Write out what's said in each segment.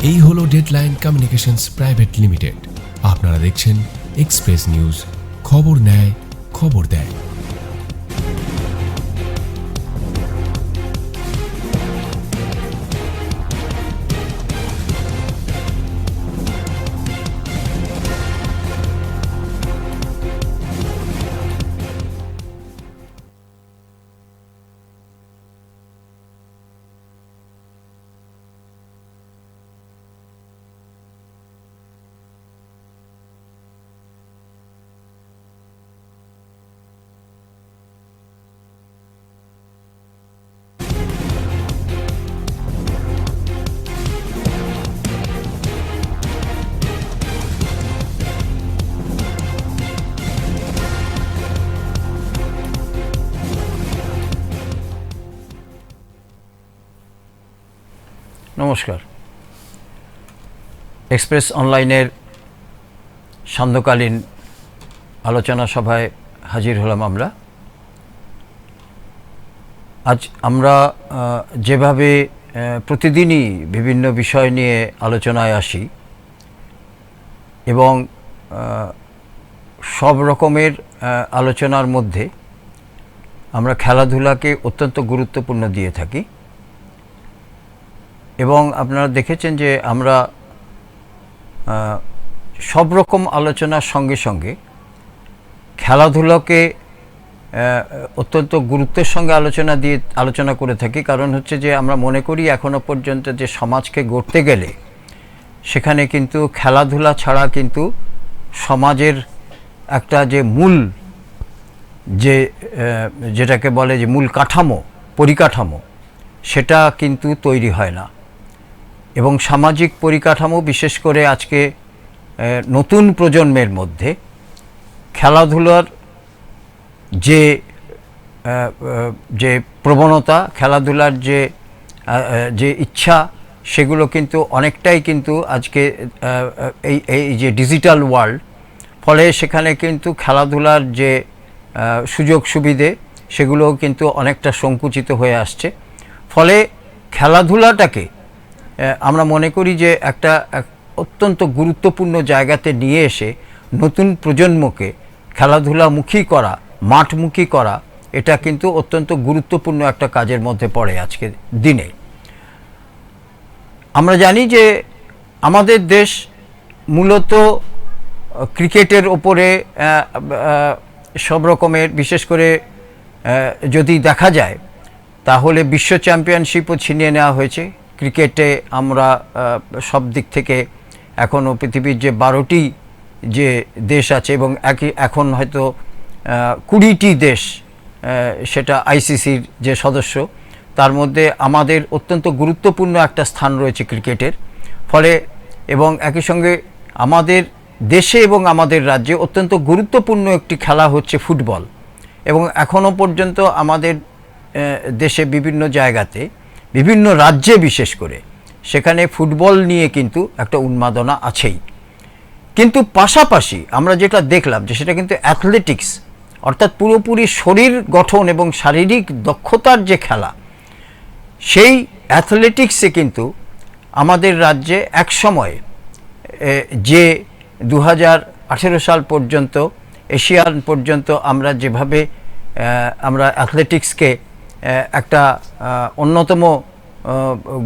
এই হলো deadline communications private limited. আপনারা দেখছেন এক্সপ্রেস নিউজ, খবর নেয়, খবর দেয়। নমস্কার। এক্সপ্রেস অনলাইনের সান্ধ্যকালীন আলোচনা সভায় হাজির হলাম আমরা। আজ আমরা যেভাবে প্রতিদিনই বিভিন্ন বিষয় নিয়ে আলোচনায় আসি এবং সব রকমের আলোচনার মধ্যে আমরা খেলাধুলাকে অত্যন্ত গুরুত্বপূর্ণ দিয়ে থাকি এবং আপনারা দেখেছেন যে আমরা সব রকম আলোচনার সঙ্গে সঙ্গে খেলাধুলাকে অত্যন্ত গুরুত্বের সঙ্গে আলোচনা করে থাকি। কারণ হচ্ছে যে আমরা মনে করি এখনো পর্যন্ত যে সমাজকে গড়তে গেলে সেখানে কিন্তু খেলাধুলা ছাড়া কিন্তু সমাজের একটা যে মূল যেটাকে বলে যে মূল পরিকাঠামো সেটা কিন্তু তৈরি হয় না। এবং সামাজিক পরিকাঠামো বিশেষ করে আজকে নতুন প্রজন্মের মধ্যে খেলাধুলার যে প্রবণতা, খেলাধুলার যে ইচ্ছা, সেগুলো কিন্তু অনেকটাই কিন্তু আজকে এই যে ডিজিটাল ওয়ার্ল্ড, ফলে সেখানে কিন্তু খেলাধুলার যে সুযোগ সুবিধে সেগুলোও কিন্তু অনেকটা সংকুচিত হয়ে আসছে। ফলে খেলাধুলাটাকে আমরা মনে করি যে একটা অত্যন্ত গুরুত্বপূর্ণ জায়গাতে নিয়ে এসে নতুন প্রজন্মকে খেলাধুলামুখী করা, মাঠমুখী করা, এটা কিন্তু অত্যন্ত গুরুত্বপূর্ণ একটা কাজের মধ্যে পড়ে আজকের দিনে। আমরা জানি যে আমাদের দেশ মূলত ক্রিকেটের ওপরে সব রকমের, বিশেষ করে যদি দেখা যায় তাহলে বিশ্ব চ্যাম্পিয়নশিপও ছিনিয়ে নেওয়া হয়েছে। ক্রিকেটে আমরা সব দিক থেকে এখনও পৃথিবীর যে 12টি যে দেশ আছে এবং এখন হয়তো 20টি দেশ সেটা আইসিসির যে সদস্য, তার মধ্যে আমাদের অত্যন্ত গুরুত্বপূর্ণ একটা স্থান রয়েছে ক্রিকেটের। ফলে এবং একই সঙ্গে আমাদের দেশে এবং আমাদের রাজ্যে অত্যন্ত গুরুত্বপূর্ণ একটি খেলা হচ্ছে ফুটবল। এবং এখনও পর্যন্ত আমাদের দেশে বিভিন্ন জায়গাতে, বিভিন্ন রাজ্যে বিশেষ করে, সেখানে ফুটবল নিয়ে কিন্তু একটা উন্মাদনা আছেই। কিন্তু পাশাপাশি আমরা যেটা দেখলাম যে সেটা কিন্তু অ্যাথলেটিক্স, অর্থাৎ পুরোপুরি শরীর গঠন এবং শারীরিক দক্ষতার যে খেলা, সেই অ্যাথলেটিক্সে কিন্তু আমাদের রাজ্যে একসময় যে 2018 সাল পর্যন্ত, এশিয়ান পর্যন্ত আমরা যেভাবে আমরা অ্যাথলেটিক্সকে একটা অন্যতম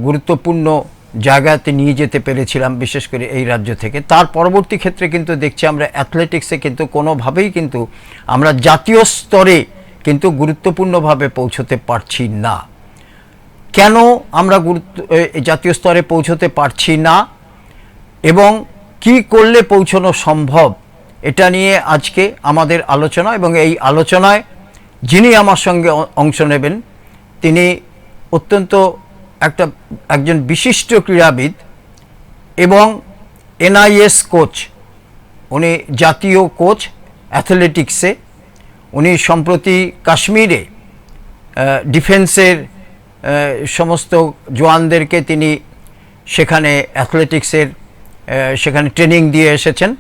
গুরুত্বপূর্ণ জায়গাতে নিয়ে যেতে পেরেছিলাম বিশেষ করে এই রাজ্য থেকে, তার পরবর্তী ক্ষেত্রে কিন্তু দেখছি আমরা অ্যাথলেটিক্সে কিন্তু কোনোভাবেই কিন্তু আমরা জাতীয় স্তরে কিন্তু গুরুত্বপূর্ণভাবে পৌঁছতে পারছি না। কেন আমরা জাতীয় স্তরে পৌঁছতে পারছি না এবং কি করলে পৌঁছানো সম্ভব, এটা নিয়ে আজকে আমাদের আলোচনা। এবং এই আলোচনায় যিনি আমার সঙ্গে অংশ নেবেন তিনি অত্যন্ত একজন বিশিষ্ট ক্রীড়াবিদ এবং এনআইএস কোচ, উনি জাতীয় কোচ অ্যাথলেটিক্সে। উনি সম্প্রতি কাশ্মীরে ডিফেন্সের সমস্ত জওয়ানদেরকে তিনি সেখানে অ্যাথলেটিক্সের সেখানে ট্রেনিং দিয়ে এসেছেন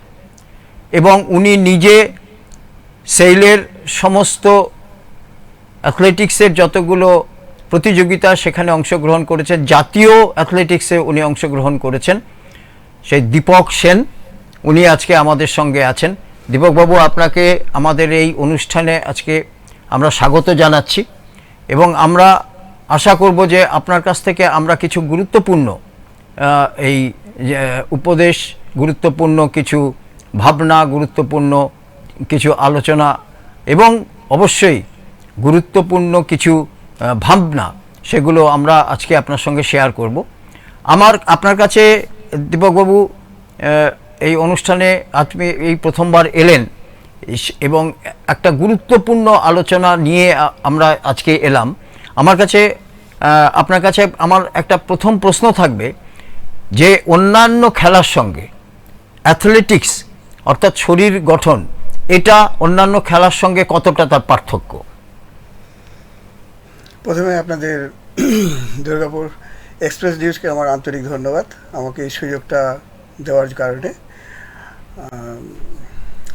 এবং উনি নিজে সেইলের সমস্ত অ্যাথলেটিক্সের যতগুলো প্রতিযোগিতা সেখানে অংশগ্রহণ করেছেন, জাতীয় অ্যাথলেটিক্সে উনি অংশগ্রহণ করেছেন, সেই দীপক সেন, উনি আজকে আমাদের সঙ্গে আছেন। দীপকবাবু, আপনাকে আমাদের এই অনুষ্ঠানে আজকে আমরা স্বাগত জানাচ্ছি এবং আমরা আশা করব যে আপনার কাছ থেকে আমরা কিছু গুরুত্বপূর্ণ এই উপদেশ, গুরুত্বপূর্ণ কিছু ভাবনা, গুরুত্বপূর্ণ কিছু আলোচনা এবং অবশ্যই গুরুত্বপূর্ণ কিছু ভাবনা, সেগুলো আমরা আজকে আপনার সঙ্গে শেয়ার করব। আপনার কাছে দীপকবাবু, এই অনুষ্ঠানে আপনি এই প্রথমবার এলেন এবং একটা গুরুত্বপূর্ণ আলোচনা নিয়ে আমরা আজকে এলাম। আপনার কাছে আমার একটা প্রথম প্রশ্ন থাকবে যে অন্যান্য খেলার সঙ্গে অ্যাথলেটিক্স অর্থাৎ শরীর গঠন, এটা অন্যান্য খেলার সঙ্গে কতটা তার পার্থক্য? প্রথমে আপনাদের দুর্গাপুর এক্সপ্রেস নিউজকে আমার আন্তরিক ধন্যবাদ আমাকে এই সুযোগটা দেওয়ার কারণে।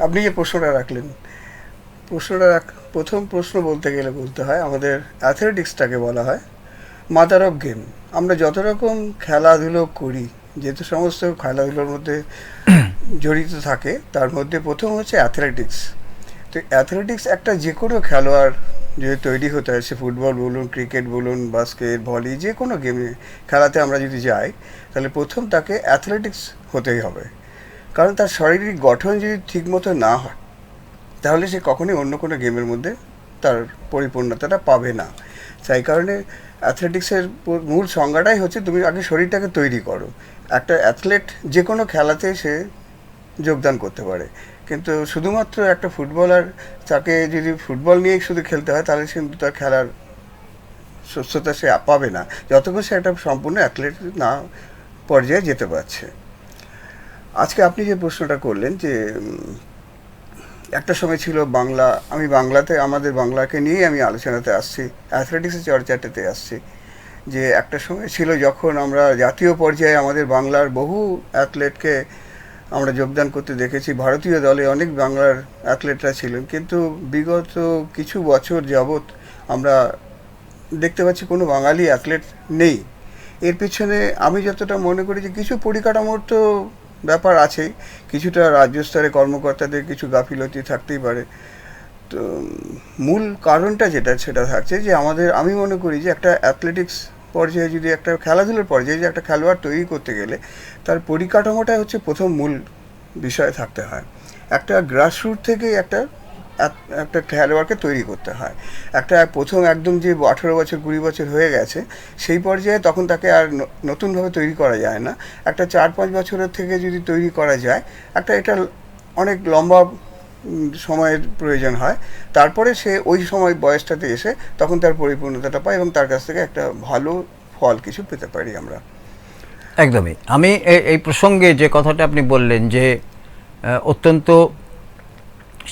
আপনি যে প্রশ্নটা রাখলেন, প্রথম প্রশ্ন বলতে গেলে বলতে হয় আমাদের অ্যাথলেটিক্সটাকে বলা হয় মাদার অফ গেম। আমরা যত রকম খেলাধুলো করি, যেহেতু সমস্ত খেলাধুলোর মধ্যে জড়িত থাকে, তার মধ্যে প্রথম হচ্ছে অ্যাথলেটিক্স। তো অ্যাথলেটিক্স একটা যে কোনো খেলোয়াড় যদি তৈরি হতে হয়, সে ফুটবল বলুন, ক্রিকেট বলুন, বাস্কেট, ভলি, যে কোনো গেমে খেলাতে আমরা যদি যাই, তাহলে প্রথম তাকে অ্যাথলেটিক্স হতেই হবে। কারণ তার শারীরিক গঠন যদি ঠিকমতো না হয়, তাহলে সে কখনোই অন্য কোনো গেমের মধ্যে তার পরিপূর্ণতাটা পাবে না। তাই কারণে অ্যাথলেটিক্সের মূল সংজ্ঞাটাই হচ্ছে তুমি আগে শরীরটাকে তৈরি করো। একটা অ্যাথলেট যে কোনো খেলাতে সে যোগদান করতে পারে, কিন্তু শুধুমাত্র একটা ফুটবলার, তাকে যদি ফুটবল নিয়েই শুধু খেলতে হয়, তাহলে কিন্তু তার খেলার সুস্থতা সে পাবে না, যতক্ষণ সে একটা সম্পূর্ণ অ্যাথলেট না পর্যায়ে যেতে পারছে। আজকে আপনি যে প্রশ্নটা করলেন যে একটা সময় ছিল বাংলা, আমি বাংলাতে, আমাদের বাংলাকে নিয়েই আমি আলোচনাতে আসছি, অ্যাথলেটিক্সের চর্চাটাতে আসছি, যে একটা সময় ছিল যখন আমরা জাতীয় পর্যায়ে আমাদের বাংলার বহু অ্যাথলেটকে আমরা যোগদান করতে দেখেছি। ভারতীয় দলে অনেক বাংলার অ্যাথলেটরা ছিলেন, কিন্তু বিগত কিছু বছর যাবৎ আমরা দেখতে পাচ্ছি কোনো বাঙালি অ্যাথলেট নেই। এর পিছনে আমি যতটা মনে করি যে কিছু পরিকাঠামোর তো ব্যাপার আছেই, কিছুটা রাজ্য স্তরে কর্মকর্তাদের কিছু গাফিলতি থাকতেই পারে। তো মূল কারণটা যেটা, সেটা থাকছে যে আমি মনে করি যে একটা অ্যাথলেটিক্স পর্যায়ে, যদি একটা খেলাধুলার পর্যায়ে যে একটা খেলোয়াড় তৈরি করতে গেলে তার পরিকাঠামোটাই হচ্ছে প্রথম মূল বিষয় থাকতে হয়। একটা গ্রাসরুট থেকে একটা খেলোয়াড়কে তৈরি করতে হয়। একটা প্রথম একদম যে 18 বছর 20 বছর হয়ে গেছে, সেই পর্যায়ে তখন তাকে আর নতুনভাবে তৈরি করা যায় না। একটা 4-5 বছরের থেকে যদি তৈরি করা যায়, এটা অনেক লম্বা সময়ের প্রয়োজন হয়। তারপরে সে ওই সময় বয়সটাতে এসে তখন তার পরিপূর্ণতাটা পায় এবং তার কাছ থেকে একটা ভালো ফল কিছু পেতে পারি আমরা। একদমই। আমি এই প্রসঙ্গে যে কথাটা আপনি বললেন যে অত্যন্ত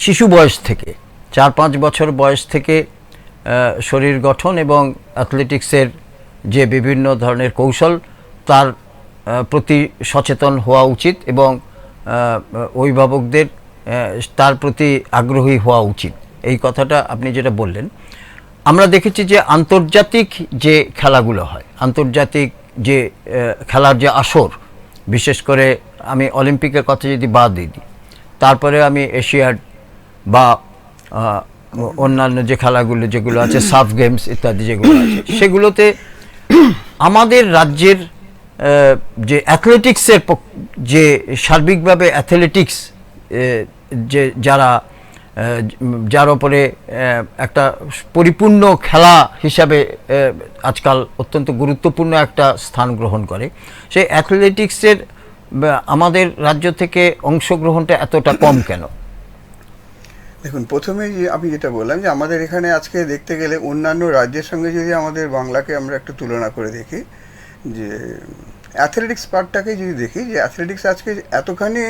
শিশু বয়স থেকে, 4-5 বছর বয়স থেকে শরীর গঠন এবং অ্যাথলেটিক্সের যে বিভিন্ন ধরনের কৌশল, তার প্রতি সচেতন হওয়া উচিত এবং অভিভাবকদের তার প্রতি আগ্রহী হওয়া উচিত। এই কথাটা আপনি যেটা বললেন, আমরা দেখেছি যে আন্তর্জাতিক যে খেলাগুলো হয়, আন্তর্জাতিক যে খেলার যে আসর, বিশেষ করে আমি অলিম্পিকের কথা যদি বাদ দিই, তারপরে আমি এশিয়াড বা অন্যান্য যে খেলাগুলো যেগুলো আছে, সাফ গেমস ইত্যাদি যেগুলো আছে, সেগুলোতে আমাদের রাজ্যের যে অ্যাথলেটিক্সের যে সার্বিকভাবে অ্যাথলেটিক্স যে যার ওপরে একটা পরিপূর্ণ খেলা হিসাবে আজকাল অত্যন্ত গুরুত্বপূর্ণ একটা স্থান গ্রহণ করে, সেই অ্যাথলেটিক্সের আমাদের রাজ্য থেকে অংশগ্রহণটা এতটা কম কেন? দেখুন, প্রথমেই আমি যেটা বললাম যে আমাদের এখানে আজকে দেখতে গেলে অন্যান্য রাজ্যের সঙ্গে যদি আমাদের বাংলাকে আমরা একটু তুলনা করে দেখি, যে অ্যাথলেটিক্স পার্টটাকে যদি দেখি, যে অ্যাথলেটিক্স আজকে এতখানি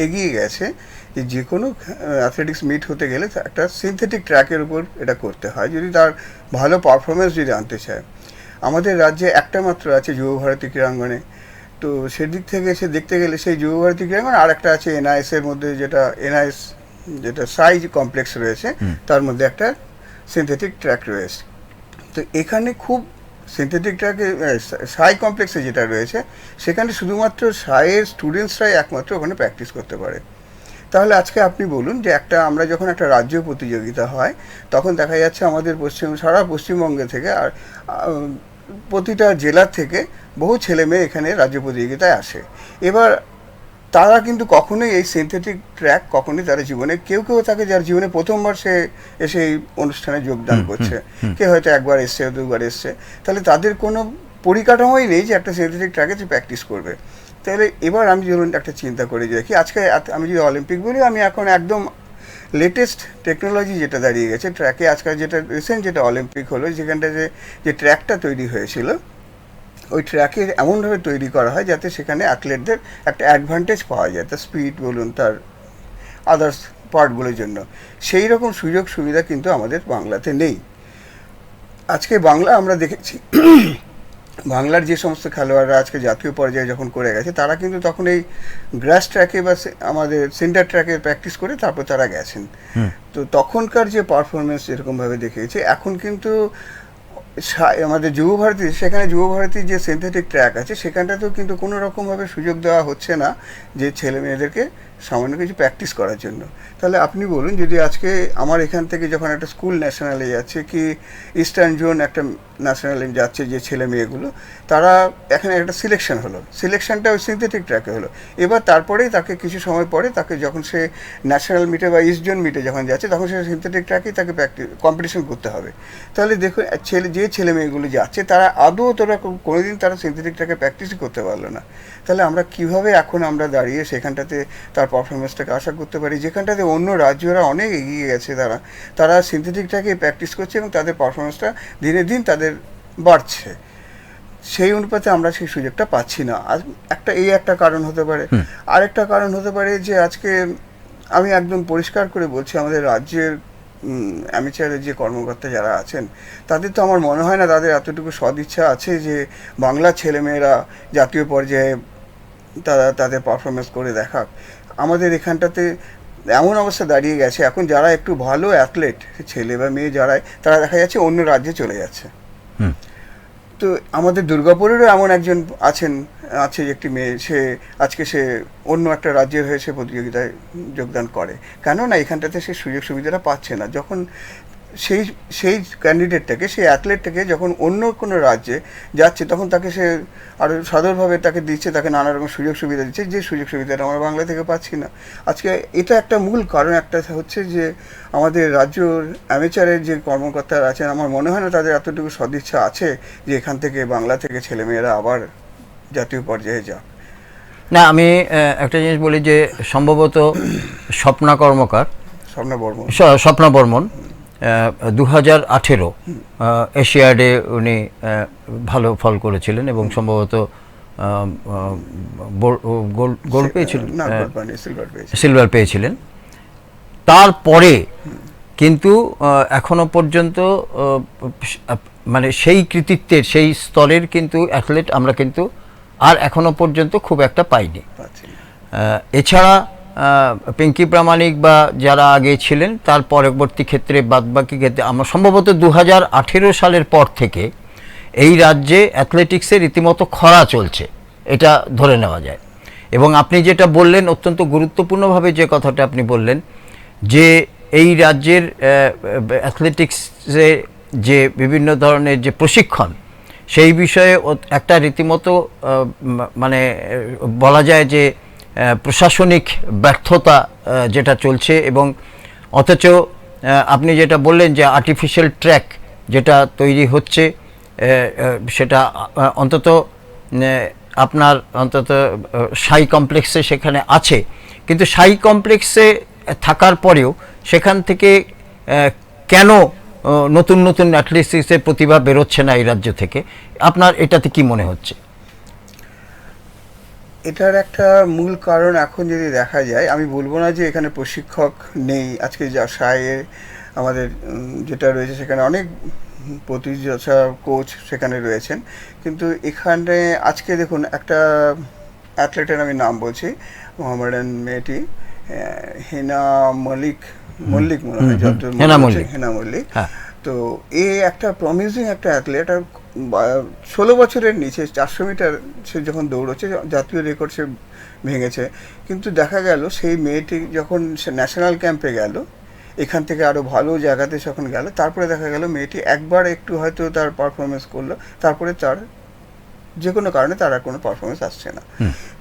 এগিয়ে গেছে যে কোনো অ্যাথলেটিক্স মিট হতে গেলে একটা সিনথেটিক ট্র্যাকের উপর এটা করতে হয়, যদি তার ভালো পারফরমেন্স যদি আনতে চায়। আমাদের রাজ্যে একটা মাত্র আছে যুবভারতী ক্রীড়াঙ্গনে। তো সেদিক থেকে সে দেখতে গেলে সেই যুবভারতী ক্রীড়াঙ্গন, আর একটা আছে এনআইএস-এর মধ্যে, যেটা সাইজ কমপ্লেক্স রয়েছে, তার মধ্যে একটা সিনথেটিক ট্র্যাক রয়েছে। তো এখানে খুব সিনথেটিক ট্র্যাকে সাই কমপ্লেক্সে যেটা রয়েছে সেখানে শুধুমাত্র সাইয়ের স্টুডেন্টসরাই একমাত্র ওখানে প্র্যাকটিস করতে পারে। তাহলে আজকে আপনি বলুন যে আমরা যখন একটা রাজ্য প্রতিযোগিতা হয় তখন দেখা যাচ্ছে আমাদের সারা পশ্চিমবঙ্গে থেকে আর প্রতিটা জেলার থেকে বহু ছেলে মেয়ে এখানে রাজ্য প্রতিযোগিতায় আসে। এবার তারা কিন্তু কখনোই এই সিনথেটিক ট্র্যাক কখনোই তারা জীবনে কেউ থাকে যার জীবনে প্রথমবার সে এসে এই অনুষ্ঠানে যোগদান করছে, কেউ হয়তো একবার এসছে, দুবার এসছে, তাহলে তাদের কোনো পরিকাঠামোই নেই যে একটা সিনথেটিক ট্র্যাকে যে প্র্যাকটিস করবে। তাহলে এবার আমি ধরুন একটা চিন্তা করে যে কি আজকে আমি যদি অলিম্পিক বলি, আমি এখন একদম লেটেস্ট টেকনোলজি যেটা দাঁড়িয়ে গেছে ট্র্যাকে, আজকাল যেটা রিসেন্ট যেটা অলিম্পিক হলো, যেখানটা যে ট্র্যাকটা তৈরি হয়েছিল ওই ট্র্যাকে এমনভাবে তৈরি করা হয় যাতে সেখানে অ্যাথলেটদের একটা অ্যাডভান্টেজ পাওয়া যায়, তার স্পিড বলুন, তার আদার্স পার্টগুলোর জন্য। সেই রকম সুযোগ সুবিধা কিন্তু আমাদের বাংলাতে নেই। আজকে বাংলা আমরা দেখেছি বাংলার যে সমস্ত খেলোয়াড়রা আজকে জাতীয় পর্যায়ে যখন করে গেছে তারা কিন্তু তখন এই গ্রাস ট্র্যাকে বা আমাদের সেন্টার ট্র্যাকে প্র্যাকটিস করে তারপর তারা গেছেন। তো তখনকার যে পারফরমেন্স যেরকমভাবে দেখিয়েছে, এখন কিন্তু আমাদের যুবভারতী, সেখানে যুবভারতীর যে সিনথেটিক ট্র্যাক আছে সেখানটাতেও কিন্তু কোনো রকমভাবে সুযোগ দেওয়া হচ্ছে না যে ছেলে মেয়েদেরকে সামান্য কিছু প্র্যাকটিস করার জন্য। তাহলে আপনি বলুন, যদি আজকে আমার এখান থেকে যখন একটা স্কুল ন্যাশনালে যাচ্ছে কি ইস্টার্ন জোন একটা ন্যাশনালে যাচ্ছে যে ছেলে মেয়েগুলো, তারা এখানে একটা সিলেকশন হলো, সিলেকশনটা ওই সিনথেটিক ট্র্যাকে হলো। এবার তারপরেই তাকে কিছু সময় পরে তাকে যখন সে ন্যাশনাল মিটে বা ইস্ট জোন মিটে যখন যাচ্ছে তখন সে সিনথেটিক ট্র্যাকেই তাকে কম্পিটিশন করতে হবে। তাহলে দেখুন যে ছেলে মেয়েগুলো যাচ্ছে তারা আদৌ কোনোদিন তারা সিনথেটিক ট্র্যাকে প্র্যাকটিসই করতে পারলো না। তাহলে আমরা কীভাবে এখন আমরা দাঁড়িয়ে সেখানটাতে তার পারফরমেন্সটাকে আশা করতে পারি, যেখানটাতে অন্য রাজ্যরা অনেক এগিয়ে গেছে, তারা সিনথেটিক ট্র্যাকে প্র্যাকটিস করছে এবং তাদের পারফরমেন্সটা দিনে দিন তাদের বাড়ছে। সেই অনুপাতে আমরা সেই সুযোগটা পাচ্ছি না। একটা কারণ হতে পারে। আরেকটা কারণ হতে পারে যে আজকে আমি একদম পরিষ্কার করে বলছি, আমাদের রাজ্যের অ্যামেচারের যে কর্মকর্তা যারা আছেন তাদের তো আমার মনে হয় না তাদের এতটুকু সদিচ্ছা আছে যে বাংলার ছেলেমেয়েরা জাতীয় পর্যায়ে তারা তাদের পারফরমেন্স করে দেখাক। আমাদের এখানটাতে এমন অবস্থা দাঁড়িয়ে গেছে, এখন যারা একটু ভালো অ্যাথলেট ছেলে বা মেয়ে যারাই, তারা দেখা যাচ্ছে অন্য রাজ্যে চলে যাচ্ছে। তো আমাদের দুর্গাপুরেরও এমন একজন আছে একটি মেয়ে, সে অন্য একটা রাজ্যের হয়ে সে প্রতিযোগিতায় যোগদান করে। কেননা এখানটাতে সে সুযোগ সুবিধাটা পাচ্ছে না। যখন সেই ক্যান্ডিডেটটাকে, সেই অ্যাথলেটটাকে যখন অন্য কোনো রাজ্যে যাচ্ছে তখন তাকে সে আরও সাদরভাবে তাকে দিচ্ছে, তাকে নানা রকম সুযোগ সুবিধা দিচ্ছে, যে সুযোগ সুবিধাটা আমরা বাংলা থেকে পাচ্ছি না। আজকে এটা একটা মূল কারণ একটা হচ্ছে যে আমাদের রাজ্যর অ্যামেচারের যে কর্মকর্তারা আছেন, আমার মনে হয় না তাদের এতটুকু সদিচ্ছা আছে যে এখান থেকে বাংলা থেকে ছেলেমেয়েরা আবার জাতীয় পর্যায়ে যাক। না, আমি একটা জিনিস বলি যে সম্ভবত স্বপ্না বর্মন 2018 এশিয়াডে উনি ভালো ফল করেছিলেন এবং সম্ভবত গোল্ড পেয়েছিলেন, সিলভার পেয়েছিলেন। তারপরে কিন্তু এখনো পর্যন্ত মানে সেই কৃতিত্বের সেই স্তরের কিন্তু অ্যাথলেট আমরা কিন্তু আর এখনো পর্যন্ত খুব একটা পাইনি। এছাড়া পিঙ্কি প্রামাণিক বা যারা আগে ছিলেন তার পরবর্তী ক্ষেত্রে বাদবাকি ক্ষেত্রে আমরা সম্ভবত 2018 সালের পর থেকে এই রাজ্যে অ্যাথলেটিক্সের রীতিমতো খরা চলছে, এটা ধরে নেওয়া যায়। এবং আপনি যেটা বললেন অত্যন্ত গুরুত্বপূর্ণভাবে যে কথাটা আপনি বললেন যে এই রাজ্যের অ্যাথলেটিক্সে যে বিভিন্ন ধরনের যে প্রশিক্ষণ, সেই বিষয়ে একটা রীতিমতো মানে বলা যায় যে প্রশাসনিক ব্যর্থতা যেটা চলছে। এবং অথচ আপনি যেটা বললেন যে আর্টিফিশিয়াল ট্র্যাক যেটা তৈরি হচ্ছে সেটা অন্তত সাই কমপ্লেক্সে সেখানে আছে, কিন্তু সাই কমপ্লেক্সে থাকার পরেও সেখান থেকে কেন নতুন নতুন অ্যাথলেটিক্সের প্রতিভা বেরোচ্ছে না এই রাজ্য থেকে? আপনার এটাতে কি মনে হচ্ছে? এটার একটা মূল কারণ এখন যদি দেখা যায়, আমি বলবো না যে এখানে প্রশিক্ষক নেই। আজকে যা সায়ে আমাদের যেটা রয়েছে সেখানে অনেক প্রতিযোগিতা কোচ সেখানে রয়েছেন, কিন্তু এখানে আজকে দেখুন একটা অ্যাথলেটের আমি নাম বলছি, মোহামেডান মেয়েটি হেনা মল্লিক মনে হয়, হেনা মল্লিক। তো এ একটা প্রমিজিং একটা অ্যাথলেট, আর 16 বছরের নিচে 400 মিটার সে যখন দৌড়চ্ছে, জাতীয় রেকর্ড সে ভেঙেছে, কিন্তু দেখা গেল সেই মেয়েটি যখন সে ন্যাশনাল ক্যাম্পে গেল, এখান থেকে আরও ভালো জায়গাতে যখন গেল, তারপরে দেখা গেল মেয়েটি একবার একটু হয়তো তার পারফরমেন্স করলো, তারপরে তার যে কোনো কারণে তার আর কোনো পারফরমেন্স আসছে না।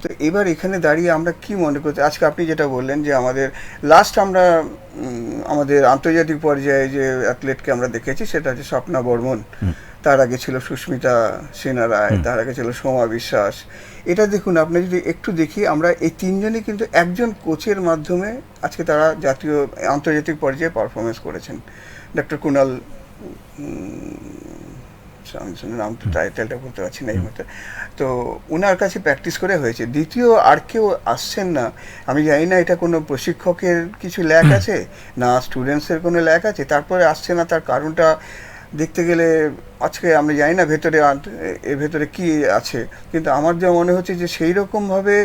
তো এবার এখানে দাঁড়িয়ে আমরা কি মনে করতে, আজকে আপনি যেটা বললেন যে আমাদের লাস্ট আমরা আমাদের আন্তর্জাতিক পর্যায়ে যে অ্যাথলেটকে আমরা দেখেছি সেটা হচ্ছে স্বপ্না বর্মন, তার আগে ছিল সুস্মিতা সিনহা রায়, তার আগে ছিল সোমা বিশ্বাস। এটা দেখুন, আপনি যদি একটু দেখি, আমরা এই তিনজনই কিন্তু একজন কোচের মাধ্যমে আজকে তারা জাতীয় আন্তর্জাতিক পর্যায়ে পারফরমেন্স করেছেন। ডক্টর কুণাল, নাম তো টাইটেলটা বলতে পারছি না এই মুহূর্তে, তো ওনার কাছে প্র্যাকটিস করে হয়েছে। দ্বিতীয় আর কেউ আসছেন না। আমি জানি না এটা কোনো প্রশিক্ষকের কিছু ল্যাক আছে না স্টুডেন্টসের কোনো ল্যাক আছে, তারপরে আসছে না, তার কারণটা দেখতে গেলে আজকে আমরা জানি না এর ভেতরে কি আছে, কিন্তু আমার যা মনে হচ্ছে যে সেই রকমভাবে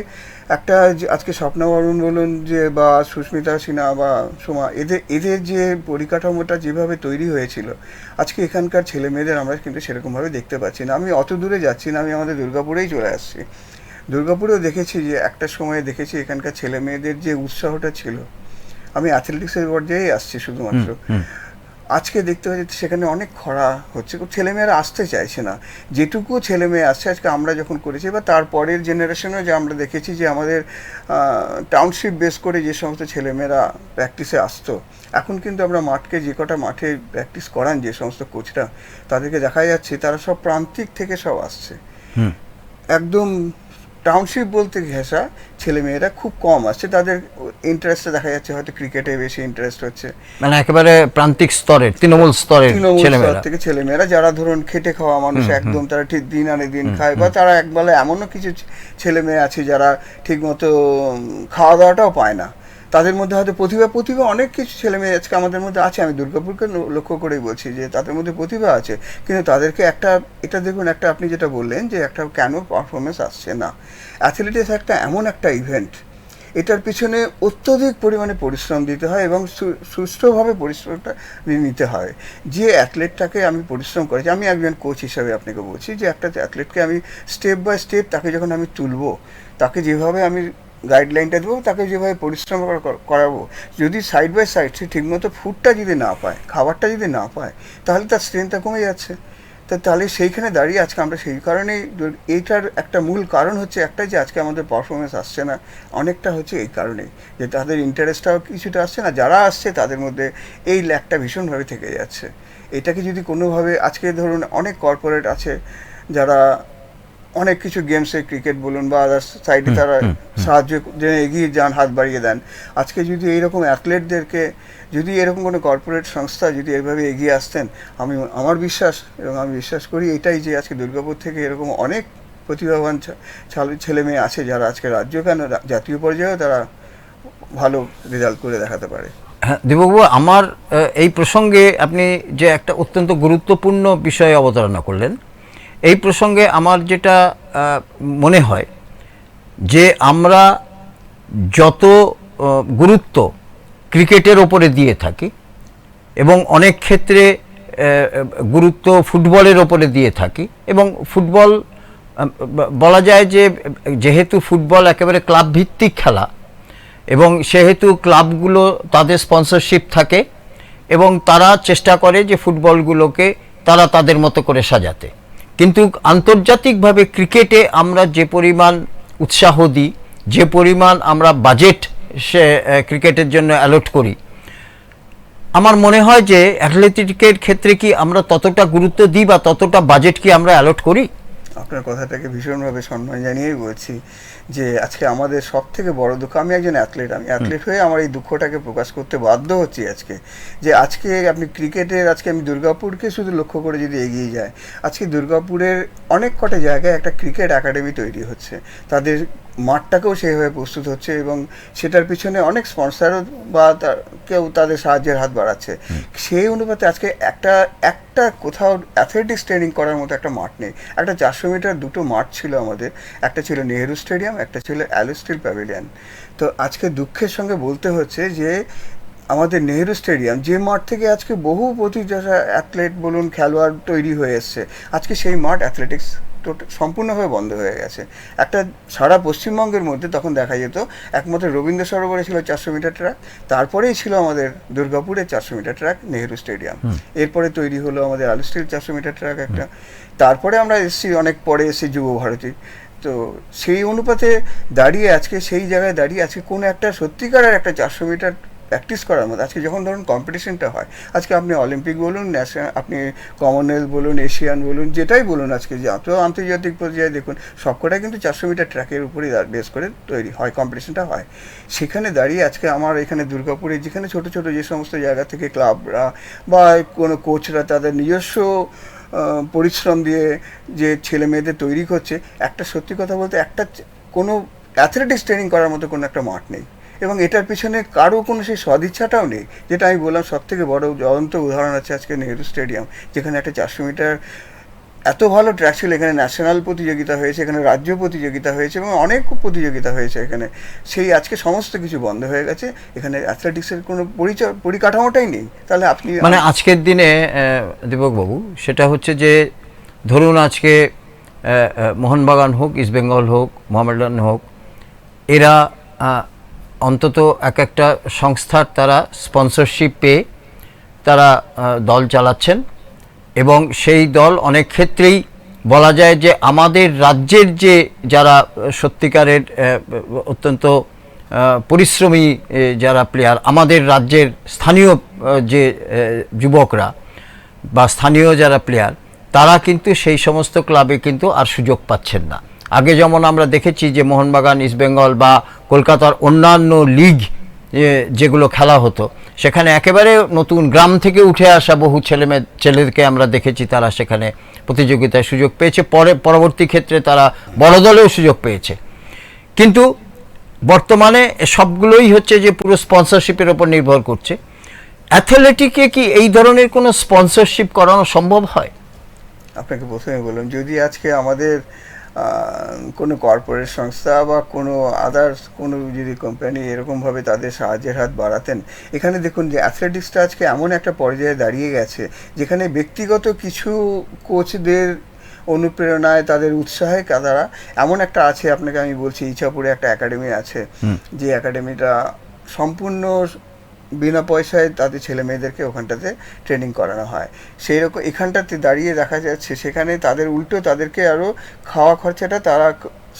একটা আজকে স্বপ্না বর্মন বলুন যে বা সুস্মিতা সিনহা বা সোমা, এদের যে পরিকাঠামোটা যেভাবে তৈরি হয়েছিল, আজকে এখানকার ছেলে মেয়েদের আমরা কিন্তু সেরকমভাবে দেখতে পাচ্ছি না। আমি অত দূরে যাচ্ছি না, আমি আমাদের দুর্গাপুরেই চলে আসছি। দুর্গাপুরেও দেখেছি যে একটা সময়ে দেখেছি এখানকার ছেলে মেয়েদের যে উৎসাহটা ছিল, আমি অ্যাথলেটিক্সের পর্যায়েই আসছি শুধুমাত্র, আজকে দেখতে পাচ্ছি সেখানে অনেক খরা হচ্ছে, ছেলেমেয়েরা আসতে চাইছে না। যেটুকু ছেলে মেয়ে আসছে আজকে আমরা যখন করেছি বা তারপরের জেনারেশনেও যে আমরা দেখেছি যে আমাদের টাউনশিপ বেস করে যে সমস্ত ছেলেমেয়েরা প্র্যাকটিসে আসতো, এখন কিন্তু আমরা মাঠকে যে কটা মাঠে প্র্যাকটিস করান যে সমস্ত কোচরা, তাদেরকে দেখা যাচ্ছে তারা সব প্রান্তিক থেকে সব আসছে। একদম টাউনশিপ বলতে ঘেঁষা ছেলেমেয়েরা খুব কম আসছে, তাদের ইন্টারেস্টটা দেখা যাচ্ছে হয়তো ক্রিকেটে বেশি ইন্টারেস্ট হচ্ছে, মানে একেবারে প্রান্তিক স্তরের তৃণমূল স্তরের থেকে ছেলেমেয়েরা যারা ধরুন খেটে খাওয়া মানুষ, একদম তারা ঠিক দিন আনে দিন খায়, বা তারা একবেলা এমনও কিছু ছেলে মেয়ে আছে যারা ঠিক মতো খাওয়া দাওয়াটাও পায় না, তাদের মধ্যে হয়তো প্রতিভা অনেক কিছু ছেলে মেয়ে আজকে আমাদের মধ্যে আছে। আমি দুর্গাপুরকে লক্ষ্য করেই বলছি যে তাদের মধ্যে প্রতিভা আছে, কিন্তু তাদেরকে এটা দেখুন, আপনি যেটা বললেন যে একটা কেন পারফরমেন্স আসছে না। অ্যাথলেটিক্স এমন একটা ইভেন্ট, এটার পিছনে অত্যধিক পরিমাণে পরিশ্রম দিতে হয় এবং সুষ্ঠুভাবে পরিশ্রমটা নিতে হয়। যে অ্যাথলেটটাকে আমি পরিশ্রম করেছি, আমি একজন কোচ হিসাবে আপনাকে বলছি যে একটা অ্যাথলেটকে আমি স্টেপ বাই স্টেপ তাকে যখন আমি তুলবো, তাকে যেভাবে আমি গাইডলাইনটা দেবো, তাকে যেভাবে পরিশ্রম করাবো, যদি সাইড বাই সাইড সে ঠিকমতো ফুডটা যদি না পায়, খাবারটা যদি না পায়, তাহলে তার স্ট্রেংথটা কমে যাচ্ছে। তাহলে সেইখানে দাঁড়িয়ে আজকে আমরা সেই কারণেই, এইটার একটা মূল কারণ হচ্ছে একটাই যে আজকে আমাদের পারফরমেন্স আসছে না, অনেকটা হচ্ছে এই কারণেই যে তাদের ইন্টারেস্টটাও কিছুটা আসছে না, যারা আসছে তাদের মধ্যে এই ল্যাকটা ভীষণভাবে থেকে যাচ্ছে। এটাকে যদি কোনোভাবে, আজকে ধরুন অনেক কর্পোরেট আছে যারা অনেক কিছু গেমসে, ক্রিকেট বলুন বা আদার্স সাইডে তারা সাহায্য এগিয়ে যান, হাত বাড়িয়ে দেন। আজকে যদি এইরকম অ্যাথলেটদেরকে যদি এরকম কোনো কর্পোরেট সংস্থা যদি এইভাবে এগিয়ে আসতেন, আমার বিশ্বাস এবং আমি বিশ্বাস করি এটাই যে আজকে দুর্গাপুর থেকে এরকম অনেক প্রতিভাবান ছেলে মেয়ে আছে যারা আজকে রাজ্য কেন জাতীয় পর্যায়েও তারা ভালো রেজাল্ট করে দেখাতে পারে। হ্যাঁ দেববাবু, আমার এই প্রসঙ্গে আপনি যে একটা অত্যন্ত গুরুত্বপূর্ণ বিষয়ে অবতারণা করলেন, এই প্রসঙ্গে আমার যেটা মনে হয় যে আমরা যত গুরুত্ব ক্রিকেটের ওপরে দিয়ে থাকি এবং অনেক ক্ষেত্রে গুরুত্ব ফুটবলের ওপরে দিয়ে থাকি, এবং ফুটবল বলা যায় যে যেহেতু ফুটবল একেবারে ক্লাব ভিত্তিক খেলা এবং সেহেতু ক্লাবগুলো তাদের স্পন্সরশিপ থাকে এবং তারা চেষ্টা করে যে ফুটবলগুলোকে তারা তাদের মতো করে সাজাতে, কিন্তু আন্তর্জাতিকভাবে ক্রিকেটে আমরা যে পরিমাণ উৎসাহ দিই, যে পরিমাণ আমরা বাজেট সে ক্রিকেটের জন্য অ্যালট করি, আমার মনে হয় যে অ্যাথলেটিকের ক্ষেত্রে কি আমরা ততটা গুরুত্ব দিই বা ততটা বাজেট কি আমরা অ্যালট করি? আপনার কথাটাকে ভীষণভাবে সম্মান জানিয়েই বলছি যে আজকে আমাদের সব থেকে বড় দুঃখ, আমি একজন অ্যাথলেট, আমি অ্যাথলেট হয়ে আমার এই দুঃখটাকে প্রকাশ করতে বাধ্য হচ্ছি আজকে, যে আজকে আপনি ক্রিকেটের, আজকে আমি দুর্গাপুরকে শুধু লক্ষ্য করে যদি এগিয়ে যায়, আজকে দুর্গাপুরের অনেক কটা জায়গায় একটা ক্রিকেট একাডেমি তৈরি হচ্ছে, তাদের মাঠটাকেও সেইভাবে প্রস্তুত হচ্ছে এবং সেটার পিছনে অনেক স্পন্সরও বা কেউ তাদের সাহায্যের হাত বাড়াচ্ছে। সেই অনুপাতে আজকে একটা কোথাও অ্যাথলেটিক্স ট্রেনিং করার মতো একটা মাঠ নেই। একটা 400 মিটার দুটো মাঠ ছিল আমাদের, একটা ছিল নেহেরু স্টেডিয়াম, একটা ছিল অ্যালো স্টিল প্যাভিলিয়ন। তো আজকে দুঃখের সঙ্গে বলতে হচ্ছে যে আমাদের নেহেরু স্টেডিয়াম, যে মাঠ থেকে আজকে বহু প্রতিযোগিতা অ্যাথলেট বলুন খেলোয়াড় তৈরি হয়ে এসছে, আজকে সেই মাঠ অ্যাথলেটিক্স সম্পূর্ণভাবে বন্ধ হয়ে গেছে। একটা সারা পশ্চিমবঙ্গের মধ্যে তখন দেখা যেত একমাত্র রবীন্দ্র সরোবরে ছিল 400 মিটার ট্র্যাক, তারপরেই ছিল আমাদের দুর্গাপুরে 400 মিটার ট্র্যাক নেহেরু স্টেডিয়াম, এরপরে তৈরি হলো আমাদের আলুস্টিল 400 মিটার ট্র্যাক একটা, তারপরে আমরা এসেছি অনেক পরে এসেছি যুব ভারতী। তো সেই অনুপাতে দাঁড়িয়ে আজকে সেই জায়গায় দাঁড়িয়ে আজকে কোনো একটা সত্যিকারের একটা 400 মিটার প্র্যাকটিস করার মতো, আজকে যখন ধরুন কম্পিটিশনটা হয়, আজকে আপনি অলিম্পিক বলুন, ন্যাশনাল, আপনি কমনওয়েলথ বলুন, এশিয়ান বলুন, যেটাই বলুন, আজকে যত আন্তর্জাতিক পর্যায়ে দেখুন সবকটাই কিন্তু 400 মিটার ট্র্যাকের উপরেই বেস করে তৈরি হয়, কম্পিটিশনটা হয়। সেখানে দাঁড়িয়ে আজকে আমার এখানে দুর্গাপুরে যেখানে ছোট ছোট যে সমস্ত জায়গা থেকে ক্লাবরা বা কোনো কোচরা তাদের নিজস্ব পরিশ্রম দিয়ে যে ছেলে মেয়েদের তৈরি করছে, একটা সত্যি কথা বলতে একটা কোনো অ্যাথলেটিক্স ট্রেনিং করার মতো কোনো একটা মাঠ নেই, এবং এটার পিছনে কারো কোনো সেই সদিচ্ছাটাও নেই। যেটা আমি বললাম সব থেকে বড় জ্বলন্ত উদাহরণ আছে আজকে নেহেরু স্টেডিয়াম, যেখানে একটা 400 মিটার এত ভালো ট্র্যাক ছিল, এখানে ন্যাশনাল প্রতিযোগিতা হয়েছে, এখানে রাজ্য প্রতিযোগিতা হয়েছে এবং অনেক প্রতিযোগিতা হয়েছে এখানে, সেই আজকে সমস্ত কিছু বন্ধ হয়ে গেছে, এখানে অ্যাথলেটিক্সের কোনো পরিকাঠামোটাই নেই। তাহলে আপনি মানে আজকের দিনে দীপকবাবু, সেটা হচ্ছে যে ধরুন আজকে মোহনবাগান হোক, ইস্টবেঙ্গল হোক, মোহামেডান হোক, এরা অন্তত এক একটা সংস্থার তারা স্পন্সরশিপ পেয়ে তারা দল চালাচ্ছেন, এবং সেই দল অনেক ক্ষেত্রেই বলা যায় যে আমাদের রাজ্যের যে যারা সত্যিকারের অত্যন্ত পরিশ্রমী যারা প্লেয়ার, আমাদের রাজ্যের স্থানীয় যে যুবকরা বা স্থানীয় যারা প্লেয়ার, তারা কিন্তু সেই সমস্ত ক্লাবে কিন্তু আর সুযোগ পাচ্ছেন না। আগে যেমন আমরা দেখেছি যে মোহনবাগান, ইস্টবেঙ্গল বা কলকাতার অন্যান্য লিগ যেগুলো খেলা হতো, সেখানে একেবারে নতুন গ্রাম থেকে উঠে আসা বহু ছেলেদেরকে আমরা দেখেছি, তারা সেখানে প্রতিযোগিতায় সুযোগ পেয়েছে, পরবর্তী ক্ষেত্রে তারা বড় দলেও সুযোগ পেয়েছে। কিন্তু বর্তমানে সবগুলোই হচ্ছে যে পুরো স্পন্সরশিপের ওপর নির্ভর করছে। অ্যাথলেটিকে কি এই ধরনের কোনো স্পন্সরশিপ করানো সম্ভব হয়? আপনাকে প্রথমে বললাম, যদি আজকে আমাদের কোনো কর্পোরেট সংস্থা বা কোনো আদার্স কোনো যদি কোম্পানি এরকমভাবে তাদের সাহায্যের হাত বাড়াতেন, এখানে দেখুন যে অ্যাথলেটিক্সটা আজকে এমন একটা পর্যায়ে দাঁড়িয়ে গেছে যেখানে ব্যক্তিগত কিছু কোচদের অনুপ্রেরণায়, তাদের উৎসাহে তারা এমন একটা আছে, আপনাকে আমি বলছি ইছাপুরে একটা একাডেমি আছে, যে একাডেমিটা সম্পূর্ণ বিনা পয়সায় তাদের ছেলে মেয়েদেরকে ওখানটাতে ট্রেনিং করানো হয়। সেই রকম এখানটাতে দাঁড়িয়ে দেখা যাচ্ছে সেখানে তাদের উল্টো তাদেরকে আরও খাওয়া খরচাটা তারা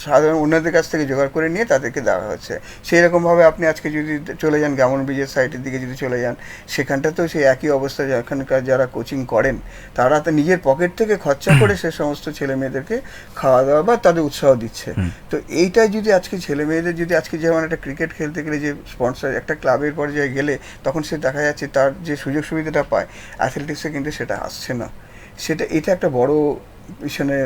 সাধারণ অন্যদের কাছ থেকে জোগাড় করে নিয়ে তাদেরকে দেওয়া হচ্ছে। সেই রকমভাবে আপনি আজকে যদি চলে যান গ্রামন ব্রিজের সাইডের দিকে যদি চলে যান, সেখানটাতেও সেই একই অবস্থা, এখানকার যারা কোচিং করেন তারা তো নিজের পকেট থেকে খরচা করে সে সমস্ত ছেলে মেয়েদেরকে খাওয়া দাওয়া বা তাদের উৎসাহ দিচ্ছে। তো এইটাই যদি আজকে ছেলে মেয়েদের যদি আজকে যেমন একটা ক্রিকেট খেলতে গেলে যে স্পন্সর একটা ক্লাবের পর্যায়ে গেলে তখন সে দেখা যাচ্ছে তার যে সুযোগ সুবিধাটা পায়, অ্যাথলেটিক্সে কিন্তু সেটা আসছে না। এটা একটা বড় পিছনে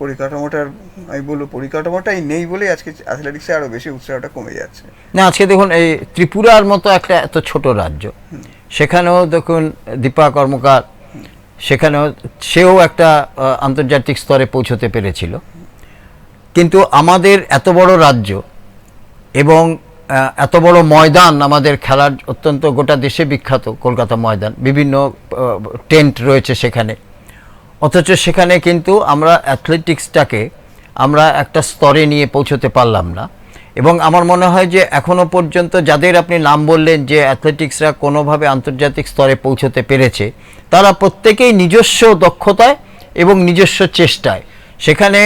পরিকাঠামোটার, আমি বলবো পরিকাঠামোটাই নেই বলেই আজকে অ্যাথলেটিক্সে আরও বেশি উৎসাহটা কমে যাচ্ছে। না, আজকে দেখুন এই ত্রিপুরার মতো একটা এত ছোট রাজ্য, সেখানেও দেখুন দীপা কর্মকার, সেখানেও সেও একটা আন্তর্জাতিক স্তরে পৌঁছতে পেরেছিল। কিন্তু আমাদের এত বড় রাজ্য এবং এত বড় ময়দান, আমাদের খেলার অত্যন্ত গোটা দেশে বিখ্যাত কলকাতা ময়দান, বিভিন্ন টেন্ট রয়েছে সেখানে, অথচ সেখানে কিন্তু আমরা অ্যাথলেটিক্সটাকে আমরা একটা স্তরে নিয়ে পৌঁছতে পারলাম না। এবং আমার মনে হয় যে এখনও পর্যন্ত যাদের আপনি নাম বললেন যে অ্যাথলেটিক্সরা কোনোভাবে আন্তর্জাতিক স্তরে পৌঁছতে পেরেছে, তারা প্রত্যেকেই নিজস্ব দক্ষতায় এবং নিজস্ব চেষ্টায়। সেখানে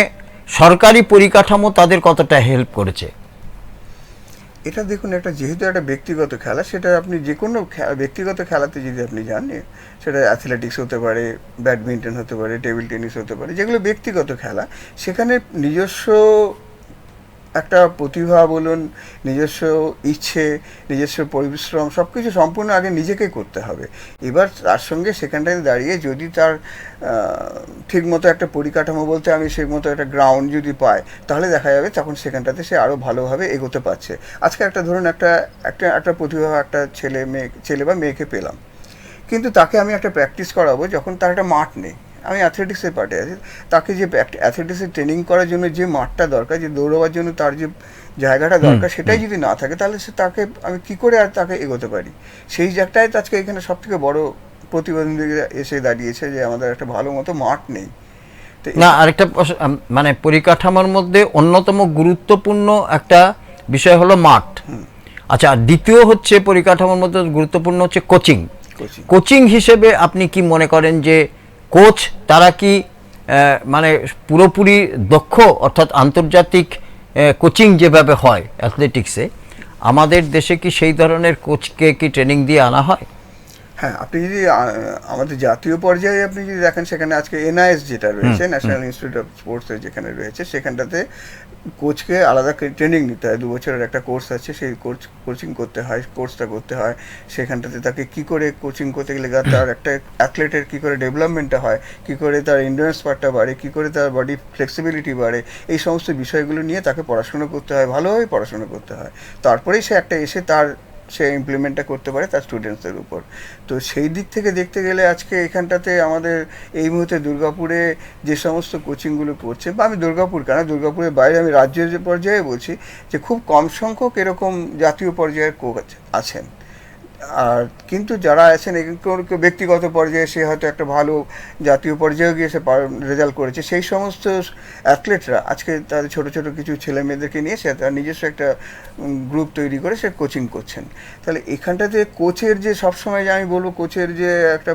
সরকারি পরিকাঠামো তাদের কতটা হেল্প করেছে? এটা দেখুন, একটা যেহেতু একটা ব্যক্তিগত খেলা, সেটা আপনি যে কোনো ব্যক্তিগত খেলাতে যদি আপনি যান, সেটা অ্যাথলেটিক্স হতে পারে, ব্যাডমিন্টন হতে পারে, টেবিল টেনিস হতে পারে, যেগুলো ব্যক্তিগত খেলা, সেখানে নিজস্ব একটা প্রতিভা বলুন, নিজস্ব ইচ্ছে, নিজস্ব পরিশ্রম সব কিছু সম্পূর্ণ আগে নিজেকে করতে হবে। এবার তার সঙ্গে সেখানটায় দাঁড়িয়ে যদি তার ঠিকমতো একটা পরিকাঠামো বলতে আমি সেই মতো একটা গ্রাউন্ড যদি পায়, তাহলে দেখা যাবে তখন সেখানটাতে সে আরও ভালোভাবে এগোতে পারছে। আজকে একটা ধরুন একটা প্রতিভা একটা ছেলে বা মেয়েকে পেলাম, কিন্তু তাকে আমি একটা প্র্যাকটিস করাবো যখন তার একটা মাঠ নেই। আমি অ্যাথলেটিক্সের পার্টে আছি, তাকে যে অ্যাথলেটিক্সের ট্রেনিং করার জন্য যে মাঠটা দরকার, যে দৌড়াবার জন্য তার যে জায়গাটা দরকার, সেটাই যদি না থাকে তাহলে তাকে আমি কি করে আর তাকে এগোতে পারি? সেই জায়গাটাই তো আজকে এখানে সব থেকে বড় প্রতিবন্ধকতা এসে দাঁড়িয়েছে, যে আমাদের একটা ভালো মতো মাঠ নেই। তো না, আরেকটা মানে পরিকাঠামোর মধ্যে অন্যতম গুরুত্বপূর্ণ একটা বিষয় হলো মাঠ। আচ্ছা, আর দ্বিতীয় হচ্ছে পরিকাঠামোর মধ্যে গুরুত্বপূর্ণ হচ্ছে কোচিং। কোচিং হিসেবে আপনি কি মনে করেন যে কোচ তারা কি মানে পুরোপুরি দক্ষ, অর্থাৎ আন্তর্জাতিক কোচিং যেভাবে হয় অ্যাথলেটিক্সে, আমাদের দেশে কি সেই ধরনের কোচকে কি ট্রেনিং দিয়ে আনা হয়? হ্যাঁ, আপনি যদি আমাদের জাতীয় পর্যায়ে আপনি যদি দেখেন, সেখানে আজকে এনআইএস যেটা রয়েছে, ন্যাশনাল ইনস্টিটিউট অফ স্পোর্টসের যেখানে রয়েছে, সেখানটাতে কোচকে আলাদা ট্রেনিং নিতে হয়। 2 বছরের একটা কোর্স আছে, সেই কোচিং করতে হয়, কোর্সটা করতে হয়। সেখানটাতে তাকে কি করে কোচিং করতে গেলে তার একটা অ্যাথলেটের কী করে ডেভেলপমেন্টটা হয়, কী করে তার এন্ডুরেন্স পার্টটা বাড়ে, কী করে তার বডি ফ্লেক্সিবিলিটি বাড়ে, এই সমস্ত বিষয়গুলো নিয়ে তাকে পড়াশোনা করতে হয়, ভালোভাবে পড়াশোনা করতে হয়। তারপরেই সে একটা এসে সে ইমপ্লিমেন্টটা করতে পারে তার স্টুডেন্টসদের উপর। তো সেই দিক থেকে দেখতে গেলে আজকে এখানটাতে আমাদের এই মুহূর্তে দুর্গাপুরে যে সমস্ত কোচিংগুলো করছে, বা আমি দুর্গাপুর কেন, দুর্গাপুরের বাইরে আমি রাজ্যের পর্যায়ে বলছি, যে খুব কম সংখ্যক এরকম জাতীয় পর্যায়ের কোচ আছেন। আর কিন্তু যারা আছেন কেউ ব্যক্তিগত পর্যায়ে সে হয়তো একটা ভালো জাতীয় পর্যায়ে গিয়ে সে রেজাল্ট করেছে, সেই সমস্ত অ্যাথলেটরা আজকে তাদের ছোটো ছোটো কিছু ছেলে মেয়েদেরকে নিয়ে সে তার নিজস্ব একটা গ্রুপ তৈরি করে সে কোচিং করছেন। তাহলে এখানটাতে কোচের যে সবসময়, যে আমি বলবো কোচের যে একটা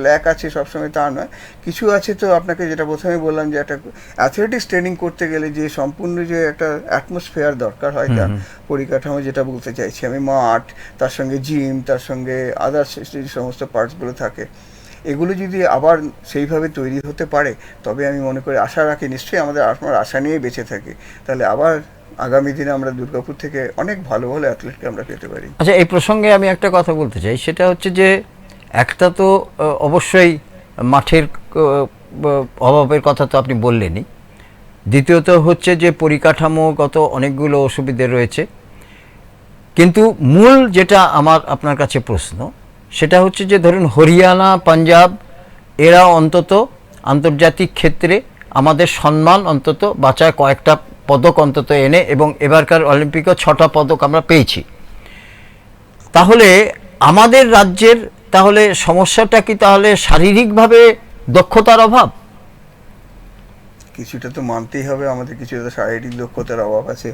ল্যাক আছে সবসময়, তা নয়। কিছু আছে, তো আপনাকে যেটা প্রথমে বললাম, যে একটা অ্যাথলেটিক্স ট্রেনিং করতে গেলে যে সম্পূর্ণ যে একটা অ্যাটমসফিয়ার দরকার হয়, তার পরিকাঠামো যেটা বলতে চাইছি আমি, মাঠ, তার সঙ্গে জিম, তার সঙ্গে আদার্স যে সমস্ত পার্টসগুলো থাকে, এগুলো যদি আবার সেইভাবে তৈরি হতে পারে, তবে আমি মনে করি, আশা রাখি, নিশ্চয়ই আমাদের আশা নিয়ে বেঁচে থাকি, তাহলে আবার আগামী দিনে আমরা দুর্গাপুর থেকে অনেক ভালো ভালো অ্যাথলেটকে আমরা পেতে পারি। আচ্ছা, এই প্রসঙ্গে আমি একটা কথা বলতে চাই, সেটা হচ্ছে যে একটা তো অবশ্যই মাঠের অভাবের কথা তো আপনি বললেনই, দ্বিতীয়ত হচ্ছে যে পরিকাঠামোগত অনেকগুলো অসুবিধে রয়েছে। কিন্তু মূল যেটা আমার আপনার কাছে প্রশ্ন, সেটা হচ্ছে যে ধরুন হরিয়ানা, পাঞ্জাব, এরা অন্তত আন্তর্জাতিক ক্ষেত্রে আমাদের সম্মান অন্তত বাঁচায়, কয়েকটা পদক অন্তত এনে, এবং এবারকার অলিম্পিকেও 6টা পদক আমরা পেয়েছি। তাহলে আমাদের রাজ্যের তাহলে সমস্যাটা কি তাহলে শারীরিকভাবে দক্ষতার অভাব? কিছুটা তো মানতেই হবে, আমাদের কিছুটা শারীরিক দক্ষতার অভাব আছে,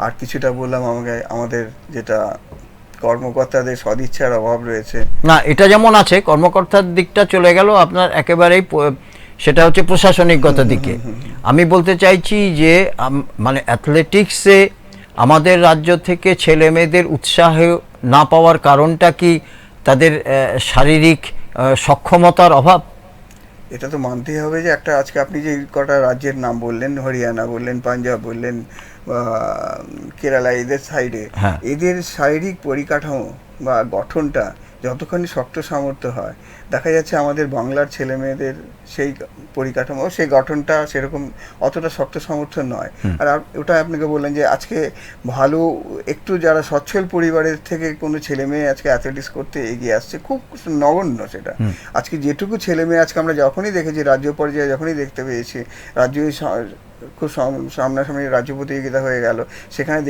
আর কিছুটা বললাম আমাদের যেটা কর্মকর্তাদের সদিচ্ছার অভাব রয়েছে। না, এটা যেমন আছে, কর্মকর্তার দিকটা চলে গেল আপনার একেবারেই, সেটা হচ্ছে প্রশাসনিকগত দিকে। আমি বলতে চাইছি যে মানে অ্যাথলেটিক্সে আমাদের রাজ্য থেকে ছেলে মেয়েদের উৎসাহ না পাওয়ার কারণটা কি তাদের শারীরিক সক্ষমতার অভাব? এটা তো মানতেই হবে যে একটা, আজকে আপনি যে কটা রাজ্যের নাম বললেন, হরিয়ানা বললেন, পাঞ্জাব বললেন, বা কেরালা, এদের সাইডে এদের শারীরিক পরিকাঠামো বা গঠনটা যতখানি শক্ত সামর্থ্য হয়, দেখা যাচ্ছে আমাদের বাংলার ছেলে মেয়েদের সেই পরিকাঠামো, সেই গঠনটা সেরকম অতটা শক্ত সামর্থ্য নয়। আর ওটা আপনাকে বললেন যে আজকে ভালো একটু যারা সচ্ছল পরিবারের থেকে কোনো ছেলে মেয়ে আজকে অ্যাথলেটিক্স করতে এগিয়ে আসছে, খুব নগণ্য সেটা। আজকে যেটুকু ছেলে মেয়ে আজকে আমরা যখনই দেখেছি, রাজ্য পর্যায়ে যখনই দেখতে পেয়েছি, রাজ্য খুব সামনাসামনি রাজ্য প্রতিযোগিতা হয়ে গেল, সেখানে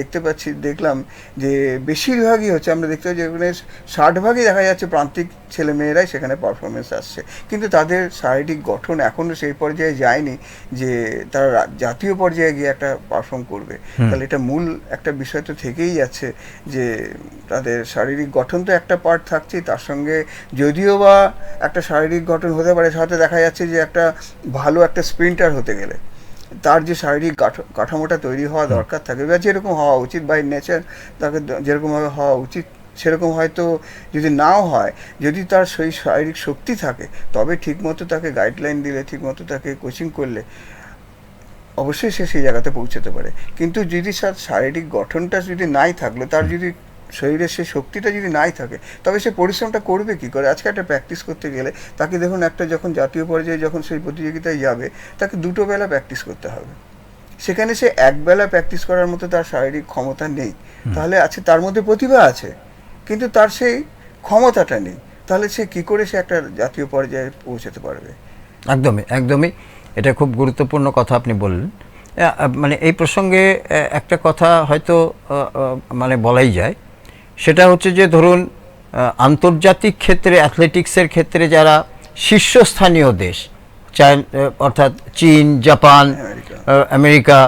দেখলাম যে বেশিরভাগই হচ্ছে, আমরা দেখতে পাচ্ছি যেখানে 60% দেখা যাচ্ছে প্রান্তিক ছেলে মেয়েরাই সেখানে পারফরমেন্স আসছে, কিন্তু তাদের শারীরিক গঠন এখনও সেই পর্যায়ে যায়নি যে তারা জাতীয় পর্যায়ে গিয়ে একটা পারফর্ম করবে। তাহলে এটা মূল একটা বিষয় তো থেকেই যাচ্ছে, যে তাদের শারীরিক গঠন তো একটা পার্ট থাকছেই, তার সঙ্গে যদিও বা একটা শারীরিক গঠন হতে পারে, সাথে দেখা যাচ্ছে যে একটা ভালো একটা স্প্রিন্টার হতে গেলে তার যে শারীরিক কাঠামোটা তৈরি হওয়া দরকার থাকে, বা যেরকম হওয়া উচিত বাই নেচার, তাকে যেরকমভাবে হওয়া উচিত সেরকম হয়তো যদি নাও হয়, যদি তার সেই শারীরিক শক্তি থাকে, তবে ঠিকমতো তাকে গাইডলাইন দিলে, ঠিকমতো তাকে কোচিং করলে অবশ্যই সে সেই জায়গাতে পৌঁছাতে পারে। কিন্তু যদি শারীরিক গঠনটা যদি নাই থাকলো, তার যদি শরীরের সেই শক্তিটা যদি নাই থাকে, তবে সে পরিশ্রমটা করবে কী করে? আজকে একটা প্র্যাকটিস করতে গেলে তাকে দেখুন, একটা যখন জাতীয় পর্যায়ে যখন সেই প্রতিযোগিতায় যাবে, তাকে 2 বেলা প্র্যাকটিস করতে হবে, সেখানে সে 1 বেলা প্র্যাকটিস করার মতো তার শারীরিক ক্ষমতা নেই। তাহলে আছে, তার মধ্যে প্রতিভা আছে, কিন্তু তার সেই ক্ষমতাটা নেই, তাহলে সে কী করে সে একটা জাতীয় পর্যায়ে পৌঁছাতে পারবে? একদমই একদমই, এটা খুব গুরুত্বপূর্ণ কথা আপনি বললেন। মানে এই প্রসঙ্গে একটা কথা হয়তো মানে বলাই যায়, সেটা হচ্ছে যে ধরুন আন্তর্জাতিক ক্ষেত্রে অ্যাথলেটিক্সের ক্ষেত্রে যারা শীর্ষস্থানীয় দেশ, অর্থাৎ চীন, জাপান, আমেরিকা,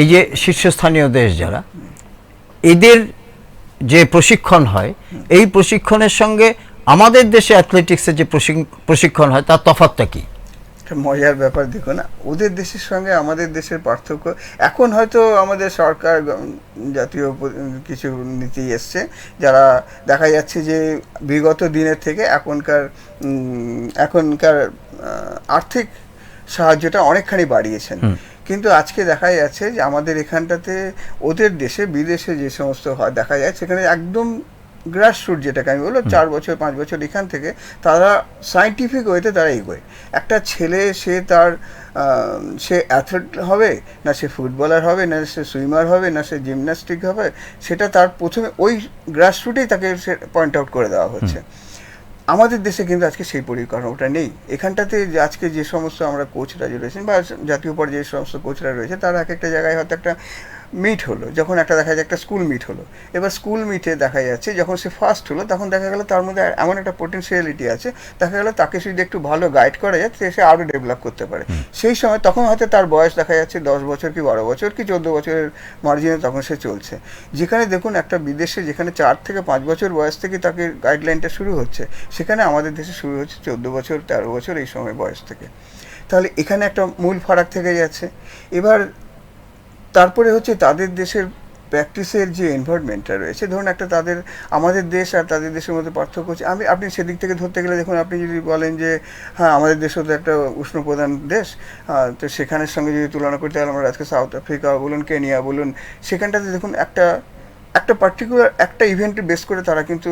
এই যে শীর্ষস্থানীয় দেশ যারা, এদের যে প্রশিক্ষণ হয়, এই প্রশিক্ষণের সঙ্গে আমাদের দেশে অ্যাথলেটিক্সের যে প্রশিক্ষণ হয় তার তফাৎটা কি? একটা মজার ব্যাপার, দেখো না, ওদের দেশের সঙ্গে আমাদের দেশের পার্থক্য। এখন হয়তো আমাদের সরকার জাতীয় কিছু নীতি এসছে, যারা দেখা যাচ্ছে যে বিগত দিনের থেকে এখনকার আর্থিক সাহায্যটা অনেকখানি বাড়িয়েছেন। কিন্তু আজকে দেখা যাচ্ছে যে আমাদের এখানটাতে ওদের দেশে বিদেশে যে সমস্ত দেখা যায়, সেখানে একদম গ্রাসরুট, যেটাকে আমি বলবো 4 বছর 5 বছর এখান থেকে তারা সায়েন্টিফিক ওয়েতে তারা এগোয়। একটা ছেলে সে অ্যাথলেট হবে না, সে ফুটবলার হবে না, সে সুইমার হবে না, সে জিমন্যাস্টিক হবে, সেটা তার প্রথমে ওই গ্রাসরুটেই তাকে সে পয়েন্ট আউট করে দেওয়া হচ্ছে। আমাদের দেশে কিন্তু আজকে সেই পরিকাঠামোটা নেই। এখানটাতে আজকে যে সমস্ত আমরা কোচরা যে রয়েছেন বা জাতীয় পর্যায়ে যে সমস্ত কোচরা রয়েছে, তারা এক একটা জায়গায় হয়তো একটা মিট হলো, যখন একটা দেখা যায় একটা স্কুল মিট হলো, এবার স্কুল মিটে দেখা যাচ্ছে যখন সে ফার্স্ট হলো, তখন দেখা গেল তার মধ্যে এমন একটা পোটেনশিয়ালিটি আছে, দেখা গেল তাকে যদি একটু ভালো গাইড করা যায়, সে আরও ডেভেলপ করতে পারে। সেই সময় তখন হয়তো তার বয়স দেখা যাচ্ছে 10 বছর কি 12 বছর কি 14 বছরের মার্জিনে তখন সে চলছে। যেখানে দেখুন একটা বিদেশে যেখানে 4 থেকে 5 বছর বয়স থেকে তাকে গাইডলাইনটা শুরু হচ্ছে, সেখানে আমাদের দেশে শুরু হচ্ছে 14 বছর 13 বছর এই সময় বয়স থেকে। তাহলে এখানে একটা মূল ফারাক থেকে যাচ্ছে। এবার তারপরে হচ্ছে তাদের দেশের প্র্যাকটিসের যে এনভায়রনমেন্টটা রয়েছে, ধরুন একটা আমাদের দেশ আর তাদের দেশের মধ্যে পার্থক্য হচ্ছে, আপনি সেদিক থেকে ধরতে গেলে দেখুন, আপনি যদি বলেন যে হ্যাঁ আমাদের দেশও তো একটা উষ্ণপ্রধান দেশ, তো সেখানের সঙ্গে যদি তুলনা করতে গেলে আমরা আজকে সাউথ আফ্রিকা বলুন, কেনিয়া বলুন, সেখানটাতে দেখুন একটা পার্টিকুলার একটা ইভেন্টে বেস করে তারা কিন্তু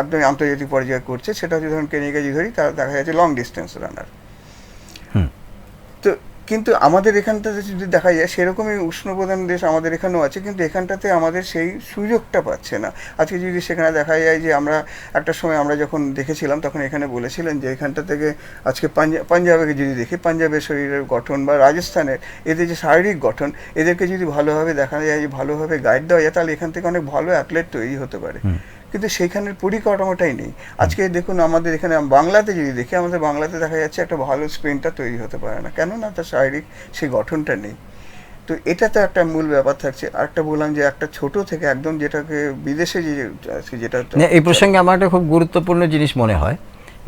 একদম আন্তর্জাতিক পর্যায়ে করছে। সেটা হচ্ছে ধরুন কেনিয়াকে যদি ধরি, তারা দেখা যাচ্ছে লং ডিস্টেন্স রানার। তো কিন্তু আমাদের এখানটাতে যদি দেখা যায় সেরকমই উষ্ণপ্রধান দেশ আমাদের এখানেও আছে, কিন্তু এখানটাতে আমাদের সেই সুযোগটা পাচ্ছে না। আজকে যদি সেখানে দেখা যায় যে আমরা একটা সময় আমরা যখন দেখেছিলাম, তখন এখানে বলেছিলেন যে এখানটা থেকে আজকে পাঞ্জাবেকে যদি দেখি, পাঞ্জাবের শরীরের গঠন বা রাজস্থানের এদের যে শারীরিক গঠন, এদেরকে যদি ভালোভাবে দেখা যায়, যে ভালোভাবে গাইড দেওয়া যায়, তাহলে এখান থেকে অনেক ভালো অ্যাথলেট তৈরি হতে পারে। কিন্তু সেইখানের পরিকাঠামোটাই নেই। আজকে দেখুন আমাদের এখানে বাংলাতে যদি দেখি, আমাদের বাংলাতে দেখা যাচ্ছে একটা ভালো স্প্রিন্টার তৈরি হতে পারে না, কেননা তার শারীরিক সেই গঠনটা নেই। তো এটা তো একটা মূল ব্যাপার থাকছে। আরেকটা বললাম যে একটা ছোট থেকে একদম যেটাকে বিদেশে যেটা এই প্রসঙ্গে আমার একটা খুব গুরুত্বপূর্ণ জিনিস মনে হয়,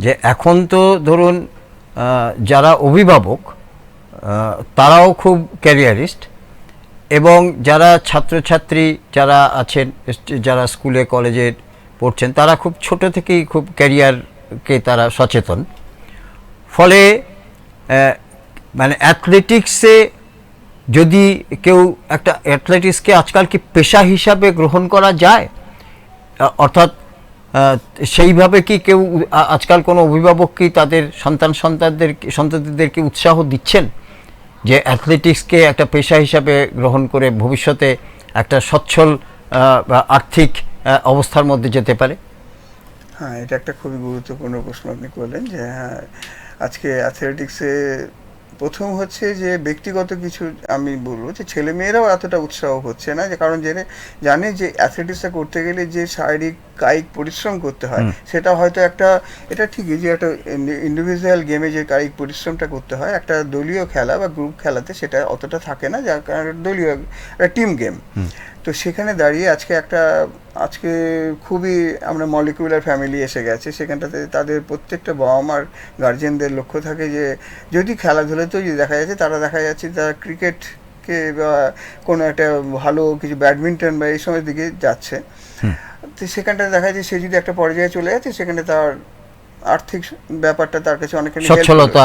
যে এখন তো ধরুন যারা অভিভাবক তারাও খুব ক্যারিয়ারিস্ট, এবং যারা ছাত্রছাত্রী যারা আছেন, যারা স্কুলে কলেজে পড়ছেন, তারা খুব ছোট থেকেই খুব ক্যারিয়ারকে তারা সচেতন। ফলে মানে অ্যাথলেটিক্সে যদি কেউ একটা অ্যাথলেটিক্সকে আজকাল কি পেশা হিসাবে গ্রহণ করা যায়, অর্থাৎ সেইভাবে কি কেউ আজকাল কোনো অভিভাবক কি তাদের সন্তানদেরকে উৎসাহ দিচ্ছেন যে অ্যাথলেটিক্সকে একটা পেশা হিসাবে গ্রহণ করে ভবিষ্যতে একটা সচ্ছল আর্থিক অবস্থার মধ্যে যেতে পারে? হ্যাঁ, এটা একটা খুবই গুরুত্বপূর্ণ প্রশ্ন আপনি করলেন। যে হ্যাঁ, আজকে অ্যাথলেটিক্সে প্রথম হচ্ছে যে ব্যক্তিগত কিছু আমি বলবো যে ছেলেমেয়েরাও এতটা উৎসাহ হচ্ছে না, যে কারণ জানে যে অ্যাথলেটিক্সটা করতে গেলে যে শারীরিক কায়িক পরিশ্রম করতে হয়, সেটা হয়তো এটা ঠিকই যে একটা ইন্ডিভিজুয়াল গেমে যে কায়িক পরিশ্রমটা করতে হয়, একটা দলীয় খেলা বা গ্রুপ খেলাতে সেটা অতটা থাকে না, যার কারণে দলীয় একটা টিম গেম। তো সেখানে দাঁড়িয়ে আজকে খুবই আমরা মলিকুলার ফ্যামিলি এসে গেছে, সেখানটাতে তাদের প্রত্যেকটা বাবা মার গার্জেনদের লক্ষ্য থাকে যে যদি খেলাধুলাতেও যদি দেখা যাচ্ছে, তারা দেখা যাচ্ছে তারা ক্রিকেটকে বা কোনো একটা ভালো কিছু ব্যাডমিন্টন বা এই সময়ের দিকে যাচ্ছে। তো সেখানটাতে দেখা যাচ্ছে সে যদি একটা পর্যায়ে চলে যাচ্ছে, সেখানে তার আর্থিক ব্যাপারটা তার কাছে অনেকখানি সচ্ছলতা।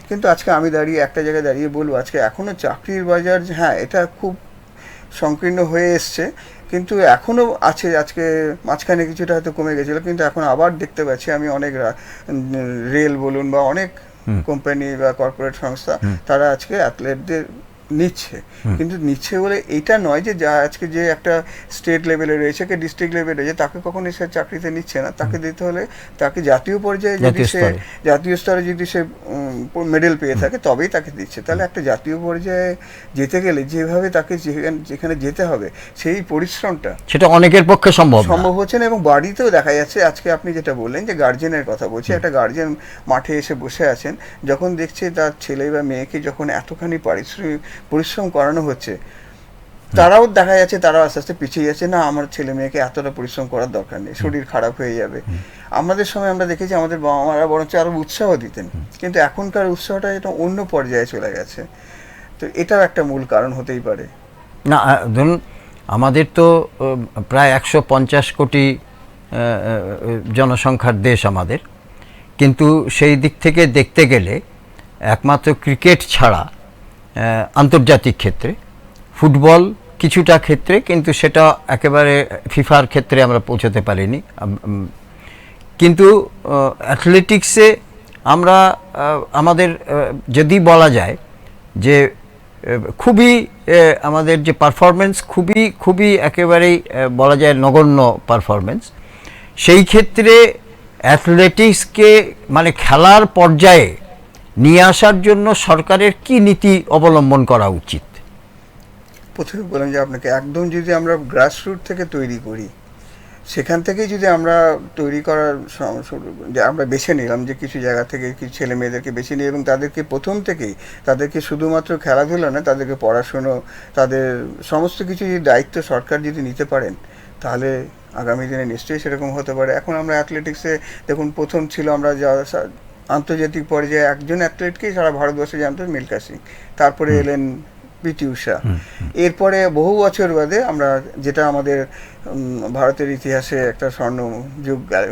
কিন্তু আজকে আমি একটা জায়গায় দাঁড়িয়ে বলবো, আজকে এখনো চাকরির বাজার, হ্যাঁ এটা খুব সংকীর্ণ হয়ে এসছে, কিন্তু এখনও আছে। আজকে মাঝখানে কিছুটা হয়তো কমে গেছিলো, কিন্তু এখন আবার দেখতে পাচ্ছি আমি অনেক রেল বলুন বা অনেক কোম্পানি বা কর্পোরেট সংস্থা, তারা আজকে অ্যাথলেটদের নিচ্ছে, কিন্তু নিচ্ছে বলে এটা নয় যে যা আজকে যে একটা স্টেট লেভেলে রয়েছে কি ডিস্ট্রিক্ট লেভেলে রয়েছে তাকে কখনোই সে চাকরিতে নিচ্ছে না। তাকে দিতে হলে তাকে জাতীয় পর্যায়ে যদি সে জাতীয় স্তরে যদি সে মেডেল পেয়ে থাকে তবেই তাকে দিচ্ছে। তাহলে একটা জাতীয় পর্যায়ে যেতে গেলে যেভাবে তাকে যেখানে যেতে হবে সেই পরিশ্রমটা সেটা অনেকের পক্ষে সম্ভব হচ্ছে না। এবং বাড়িতেও দেখা যাচ্ছে, আজকে আপনি যেটা বললেন যে গার্জেনের কথা বলছি, একটা গার্জেন মাঠে এসে বসে আছেন, যখন দেখছে তার ছেলে বা মেয়েকে যখন এতখানি পরিশ্রম করানো হচ্ছে, তারাও দেখা যাচ্ছে তারাও আস্তে আস্তে পিছিয়ে যাচ্ছে, না আমার ছেলে মেয়েকে এতটা পরিশ্রম করার দরকার নেই, শরীর খারাপ হয়ে যাবে। আমাদের সময় আমরা দেখেছি আমাদের বাবা মারা বরঞ্চ আরো উৎসাহ দিতেন, কিন্তু এখনকার উৎসাহটা এটা অন্য পর্যায়ে চলে গেছে। তো এটাও একটা মূল কারণ হতেই পারে। না ধরুন আমাদের তো প্রায় 150 কোটি জনসংখ্যার দেশ আমাদের, কিন্তু সেই দিক থেকে দেখতে গেলে একমাত্র ক্রিকেট ছাড়া আন্তর্জাতিক ক্ষেত্রে ফুটবল কিছুটা ক্ষেত্রে, কিন্তু সেটা একেবারে ফিফার ক্ষেত্রে আমরা পৌঁছতে পারিনি, কিন্তু অ্যাথলেটিক্সে আমরা আমাদের যদি বলা যায় যে খুবই আমাদের যে পারফরমেন্স খুবই একেবারেই বলা যায় নগণ্য পারফরমেন্স। সেই ক্ষেত্রে অ্যাথলেটিক্সকে মানে খেলার পর্যায়ে নিয়ে আসার জন্য সরকারের কি নীতি অবলম্বন করা উচিত? প্রথমে বললাম যে আপনাকে একদম যদি আমরা গ্রাসরুট থেকে তৈরি করি, সেখান থেকেই যদি আমরা তৈরি করার যে আমরা বেছে নিলাম যে কিছু জায়গা থেকে কিছু ছেলে মেয়েদেরকে বেছে নিই এবং তাদেরকে প্রথম থেকেই তাদেরকে শুধুমাত্র খেলাধুলা না, তাদেরকে পড়াশুনো, তাদের সমস্ত কিছু যদি দায়িত্ব সরকার যদি নিতে পারেন, তাহলে আগামী দিনে নিশ্চয়ই সেরকম হতে পারে। এখন আমরা অ্যাথলেটিক্সে দেখুন, প্রথম ছিল আমরা যা আন্তর্জাতিক পর্যায়ে একজন অ্যাথলেটকেই সারা ভারতবর্ষে জানতো, মিল্খা সিং, তারপরে এলেন পিটি ঊষা। এরপরে বহু বছর বাদে আমরা যেটা আমাদের ভারতের ইতিহাসে একটা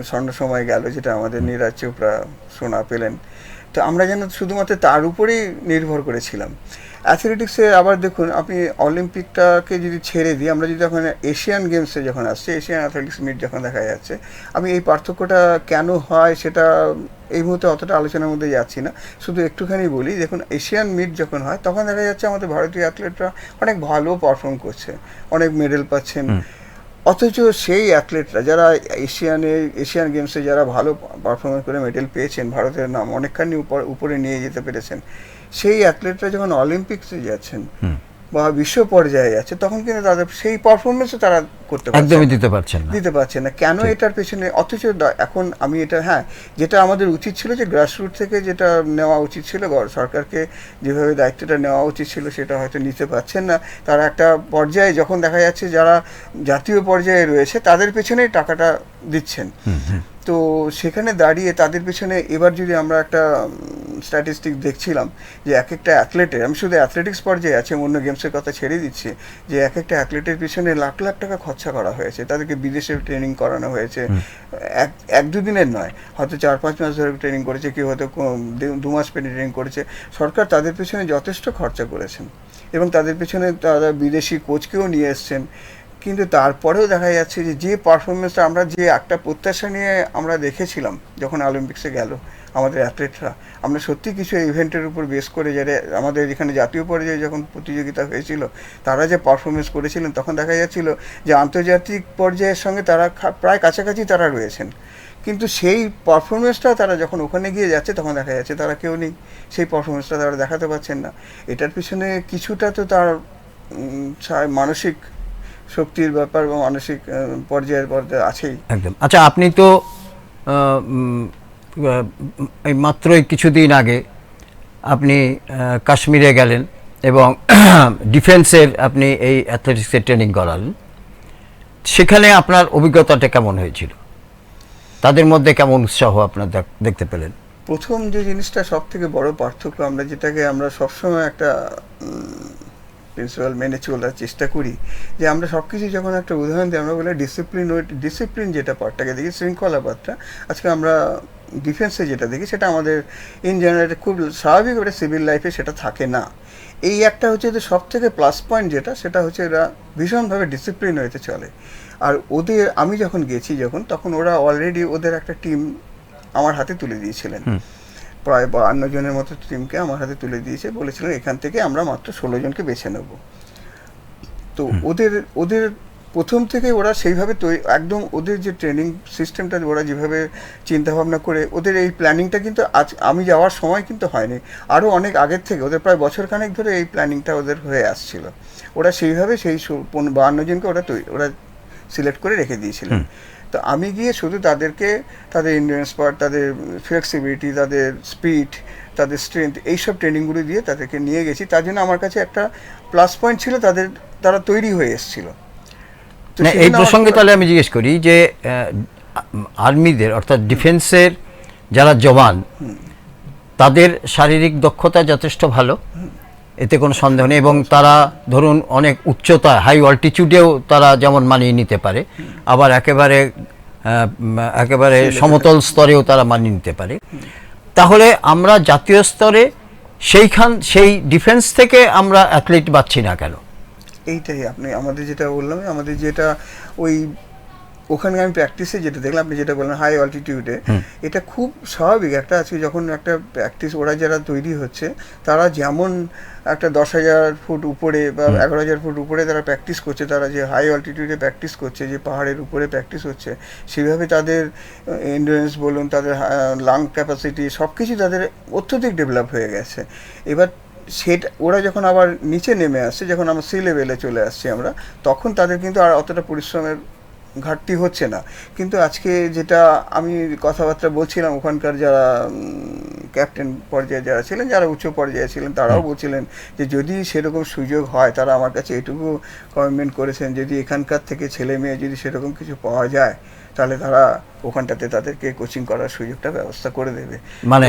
স্বর্ণ সময় গেল, যেটা আমাদের নীরাজ চোপড়া সোনা পেলেন। তো আমরা যেন শুধুমাত্র তার উপরেই নির্ভর করেছিলাম। অ্যাথলেটিক্সে আবার দেখুন, আপনি অলিম্পিকটাকে যদি ছেড়ে দিই, আমরা যদি এখন এশিয়ান গেমসে যখন আসছে, এশিয়ান অ্যাথলেটিক্স মিট যখন দেখা যাচ্ছে, আমি এই পার্থক্যটা কেন হয় সেটা এই মুহূর্তে অতটা আলোচনার মধ্যে যাচ্ছি না, শুধু একটুখানি বলি। দেখুন, এশিয়ান মিট যখন হয় তখন দেখা যাচ্ছে আমাদের ভারতীয় অ্যাথলেটরা অনেক ভালো পারফর্ম করছে, অনেক মেডেল পাচ্ছেন, অথচ সেই অ্যাথলেটরা যারা এশিয়ান গেমসে যারা ভালো পারফরমেন্স করে মেডেল পেয়েছেন, ভারতের নাম অনেকখানি উপরে নিয়ে যেতে পেরেছেন, সেই অ্যাথলেটরা যখন অলিম্পিক্সে যাচ্ছেন বা বিশ্ব পর্যায়ে যাচ্ছে, তখন কিন্তু তাদের সেই পারফরমেন্সও তারা একদমই দিতে পারছেন না। কেন এটার পেছনে? অথচ এখন আমি এটা, হ্যাঁ, যেটা আমাদের উচিত ছিল যে গ্রাসরুট থেকে যেটা নেওয়া উচিত ছিল, সরকারকে যেভাবে দায়িত্বটা নেওয়া উচিত ছিল সেটা হয়তো নিতে পারছেন না। তারা একটা পর্যায়ে যখন দেখা যাচ্ছে যারা জাতীয় পর্যায়ে রয়েছে তাদের পেছনেই টাকাটা দিচ্ছেন, তো সেখানে দাঁড়িয়ে তাদের পেছনে এবার যদি আমরা একটা স্ট্যাটিস্টিক দেখছিলাম যে এক একটা অ্যাথলেটের, আমি শুধু অ্যাথলেটিক্স পর্যায়ে আছে, অন্য গেমসের কথা ছেড়ে দিচ্ছি, যে এক একটা অ্যাথলেটের পিছনে লাখ লাখ টাকা খরচা করা হয়েছে, তাদেরকে বিদেশে ট্রেনিং করানো হয়েছে, এক দুদিনের নয়, হয়তো 4-5 মাস ধরে ট্রেনিং করেছে, কেউ হয়তো 2 মাস ট্রেনিং করেছে। সরকার তাদের পেছনে যথেষ্ট খরচা করেছেন এবং তাদের পেছনে তারা বিদেশি কোচকেও নিয়ে এসছেন, কিন্তু তারপরেও দেখা যাচ্ছে যে পারফরমেন্সটা আমরা যে একটা প্রত্যাশা নিয়ে আমরা দেখেছিলাম যখন অলিম্পিক্সে গেল আমাদের অ্যাথলেটরা, আমরা সত্যি কিছু ইভেন্টের উপর বেস করে যারা আমাদের এখানে জাতীয় পর্যায়ে যখন প্রতিযোগিতা হয়েছিল তারা যে পারফরমেন্স করেছিলেন, তখন দেখা যাচ্ছিল যে আন্তর্জাতিক পর্যায়ের সঙ্গে তারা প্রায় কাছাকাছি তারা রয়েছেন, কিন্তু সেই পারফরমেন্সটাও তারা যখন ওখানে গিয়ে যাচ্ছে তখন দেখা যাচ্ছে তারা কেউ নেই, সেই পারফরমেন্সটা তারা দেখাতে পারছেন না। এটার পিছনে কিছুটা তো তার মানসিক শক্তির ব্যাপার বা মানসিক পর্যায়ের আছেই। একদম। আচ্ছা, আপনি তো এই মাত্রই কিছুদিন আগে আপনি কাশ্মীরে গেলেন এবং ডিফেন্সের আপনি এই অ্যাথলেটিক্সের ট্রেনিং করালেন, সেখানে আপনার অভিজ্ঞতাটা কেমন হয়েছিল? তাদের মধ্যে কেমন উৎসাহ আপনার দেখতে পেলেন? প্রথম যে জিনিসটা সব থেকে বড় পার্থক্য, আমরা যেটাকে আমরা সবসময় একটা প্রিন্সিপাল মেনে চলার চেষ্টা করি, যে আমরা সব কিছু যখন একটা উদাহরণ দিই আমরা বলি ডিসিপ্লিন যেটা পার্টটাকে দেখি, শৃঙ্খলা পার্টটা, আজকে আমরা ডিফেন্সে যেটা দেখি সেটা আমাদের ইন জেনারেল খুব স্বাভাবিকভাবে সিভিল লাইফে সেটা থাকে না। এই একটা হচ্ছে যে সব থেকে প্লাস পয়েন্ট যেটা, সেটা হচ্ছে এরা ভীষণভাবে ডিসিপ্লিন হতে চলে। আর ওদের আমি যখন গেছি তখন ওরা অলরেডি ওদের একটা টিম আমার হাতে তুলে দিয়েছিলেন, প্রায় 52 জনের মতো টিমকে আমার হাতে তুলে দিয়েছে, বলেছিলেন এখান থেকে আমরা মাত্র 16 জনকে বেছে নেব। তো ওদের প্রথম থেকে ওরা সেইভাবে একদম ওদের যে ট্রেনিং সিস্টেমটা ওরা যেভাবে চিন্তাভাবনা করে ওদের এই প্ল্যানিংটা কিন্তু আজ আমি যাওয়ার সময় কিন্তু হয়নি, আরও অনেক আগের থেকে ওদের প্রায় বছরখানেক ধরে এই প্ল্যানিংটা ওদের হয়ে আসছিল। ওরা সেইভাবে সেই 52 জনকে ওরা সিলেক্ট করে রেখে দিয়েছিলেন। তো আমি গিয়ে শুধু তাদেরকে তাদের এন্ডুরেন্স পাওয়ার, তাদের ফ্লেক্সিবিলিটি, তাদের স্পিড, তাদের স্ট্রেংথ, এইসব ট্রেনিংগুলো দিয়ে তাদেরকে নিয়ে গেছি। তার জন্য আমার কাছে একটা প্লাস পয়েন্ট ছিল, তারা তৈরি হয়ে এসেছিল। না, এই প্রসঙ্গে তাহলে আমি জিজ্ঞেস করি যে আর্মিদের অর্থাৎ ডিফেন্সের যারা জওয়ান তাদের শারীরিক দক্ষতা যথেষ্ট ভালো, এতে কোনো সন্দেহ নেই, এবং তারা ধরুন অনেক উচ্চতা হাই অল্টিটিউডেও তারা যেমন মানিয়ে নিতে পারে, আবার একেবারে সমতল স্তরেও তারা মানিয়ে নিতে পারে। তাহলে আমরা জাতীয় স্তরে সেই ডিফেন্স থেকে আমরা অ্যাথলিট পাচ্ছি না কেন? এইটাই আমাদের যেটা বললাম, আমাদের যেটা ওখানে আমি প্র্যাকটিসে যেটা দেখলাম, আপনি যেটা বললেন হাই অল্টিটিউডে, এটা খুব স্বাভাবিক একটা আজকে যখন একটা প্র্যাকটিস ওরা যারা তৈরি হচ্ছে তারা যেমন একটা 10,000 ফুট উপরে বা 11,000 ফুট উপরে তারা প্র্যাকটিস করছে, তারা যে হাই অল্টিটিউডে প্র্যাকটিস করছে, যে পাহাড়ের উপরে প্র্যাকটিস হচ্ছে, সেভাবে তাদের এন্ডুরেন্স বলুন, তাদের লাং ক্যাপাসিটি সব কিছু তাদের অত্যধিক ডেভেলপ হয়ে গেছে। এবার সেটা ওরা যখন আবার নিচে নেমে আসছে, যখন আমরা সি লেভেলে চলে আসছি আমরা, তখন তাদের কিন্তু আর অতটা পরিশ্রমের ঘাটতি হচ্ছে না। কিন্তু আজকে যেটা আমি কথাবার্তা বলছিলাম, ওখানকার যারা ক্যাপ্টেন পর্যায়ে যারা ছিলেন, যারা উচ্চ পর্যায়ে ছিলেন, তারাও বলছিলেন যে যদি সেরকম সুযোগ হয়, তারা আমার কাছে এটুকু কমিটমেন্ট করেছেন, যদি এখানকার থেকে ছেলে মেয়ে যদি সেরকম কিছু পাওয়া যায় তাহলে তারা ওখানটাতে তাদেরকে কোচিং করার সুযোগটা ব্যবস্থা করে দেবে। মানে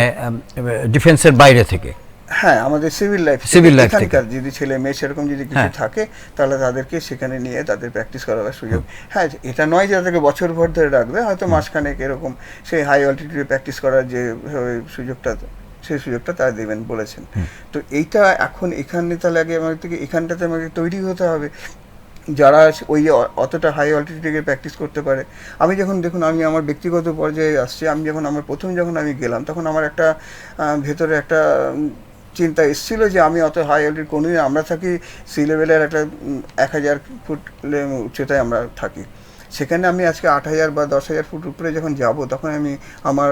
ডিফেন্সের বাইরে থেকে? হ্যাঁ, আমাদের সিভিল লাইফ এখানকার যদি ছেলে মেয়ে সেরকম যদি কিছু থাকে তাহলে তাদেরকে সেখানে নিয়ে তাদের প্র্যাকটিস করার সুযোগ। হ্যাঁ, এটা নয় যে তাদেরকে বছরভর ধরে রাখবে, হয়তো মাসখানেক এরকম সেই হাই অল্টিটিউডে প্র্যাকটিস করার যে সুযোগটা, সেই সুযোগটা তারা দেবেন বলেছেন। তো এইটা এখন এখানে তাহলে আগে এখানটাতে আমাকে তৈরি হতে হবে যারা ওই অতটা হাই অল্টিটিউডে প্র্যাকটিস করতে পারে। আমি যখন দেখুন, আমি আমার ব্যক্তিগত পর্যায়ে আসছি, আমি যখন আমি গেলাম তখন আমার একটা ভেতরে একটা চিন্তা এসেছিলো যে আমি অত হাই অল্টিটিউড কোনোদিন, আমরা থাকি সি লেভেলের একটা 1,000 ফুট উচ্চতায় আমরা থাকি, সেখানে আমি আজকে 8,000 বা 10,000 ফুট উপরে যখন যাব, তখন আমি আমার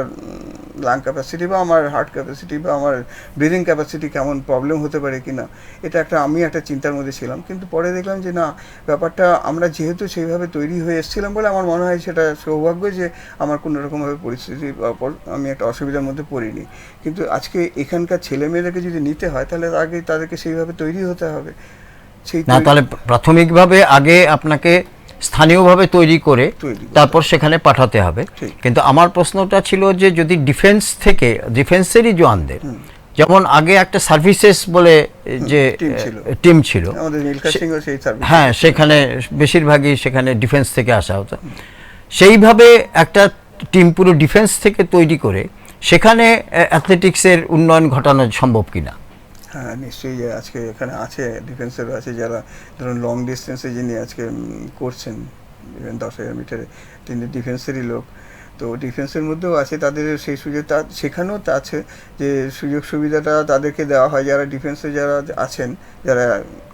লাং ক্যাপাসিটি বা আমার হার্ট ক্যাপাসিটি বা আমার ব্রিদিং ক্যাপাসিটি কেমন প্রবলেম হতে পারে কি না, এটা আমি একটা চিন্তার মধ্যে ছিলাম। কিন্তু পরে দেখলাম যে না, ব্যাপারটা আমরা যেহেতু সেইভাবে তৈরি হয়ে এসেছিলাম বলে আমার মনে হয় সেটা সৌভাগ্য যে আমার কোনো রকমভাবে পরিস্থিতি আমি একটা অসুবিধার মধ্যে পড়িনি। কিন্তু আজকে এখানকার ছেলেমেয়েদেরকে যদি নিতে হয় তাহলে আগে তাদেরকে সেইভাবে তৈরি হতে হবে। তাহলে প্রাথমিকভাবে আগে আপনাকে স্থানীয়ভাবে তৈরি করে তারপর সেখানে পাঠাতে হবে। কিন্তু আমার প্রশ্নটা ছিল যে যদি ডিফেন্সেরই জওয়ানদের, যেমন আগে একটা সার্ভিসেস বলে যে টিম ছিল, হ্যাঁ, সেখানে বেশিরভাগই সেখানে ডিফেন্স থেকে আসা হতো, সেইভাবে একটা টিম পুরো ডিফেন্স থেকে তৈরি করে সেখানে অ্যাথলেটিক্সের উন্নয়ন ঘটানো সম্ভব কিনা? হ্যাঁ, নিশ্চয়ই। আজকে এখানে আছে ডিফেন্সেরও আছে যারা ধরুন লং ডিস্টেন্সে যিনি আজকে করছেন 10,000 মিটারে, তিনি ডিফেন্সেরই লোক। তো ডিফেন্সের মধ্যেও আছে তাদের সেই সুযোগটা, সেখানেও আছে যে সুযোগ সুবিধাটা তাদেরকে দেওয়া হয় যারা ডিফেন্সে যারা আছেন, যারা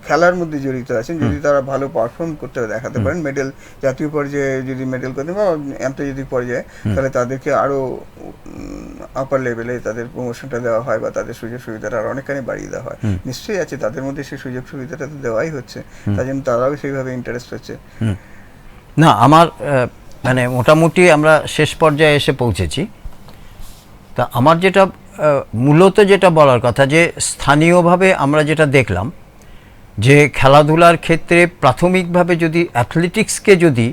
খেলার মধ্যে জড়িত আছেন, যদি তারা ভালো পারফর্ম করতে দেখাতে পারেন, মেডেল জাতীয় পর্যায়ে যদি মেডেল করতে বা আন্তর্জাতিক পর্যায়ে, তাহলে তাদেরকে আরও আপার লেভেলে তাদের প্রমোশনটা দেওয়া হয় বা তাদের সুযোগ সুবিধাটা আর অনেকখানি বাড়িয়ে দেওয়া হয়। নিশ্চয়ই আছে তাদের মধ্যে সেই সুযোগ সুবিধাটা তো দেওয়াই হচ্ছে, তার জন্য তারাও সেইভাবে ইন্টারেস্ট হচ্ছে। না, আমার মানে মোটামুটি আমরা শেষ পর্যায়ে এসে পৌঁছেছি। তা আমার যেটা মূলত যেটা বলার কথা, যে স্থানীয়ভাবে আমরা যেটা দেখলাম যে খেলাধুলার ক্ষেত্রে প্রাথমিকভাবে যদি অ্যাথলেটিক্সকে যদি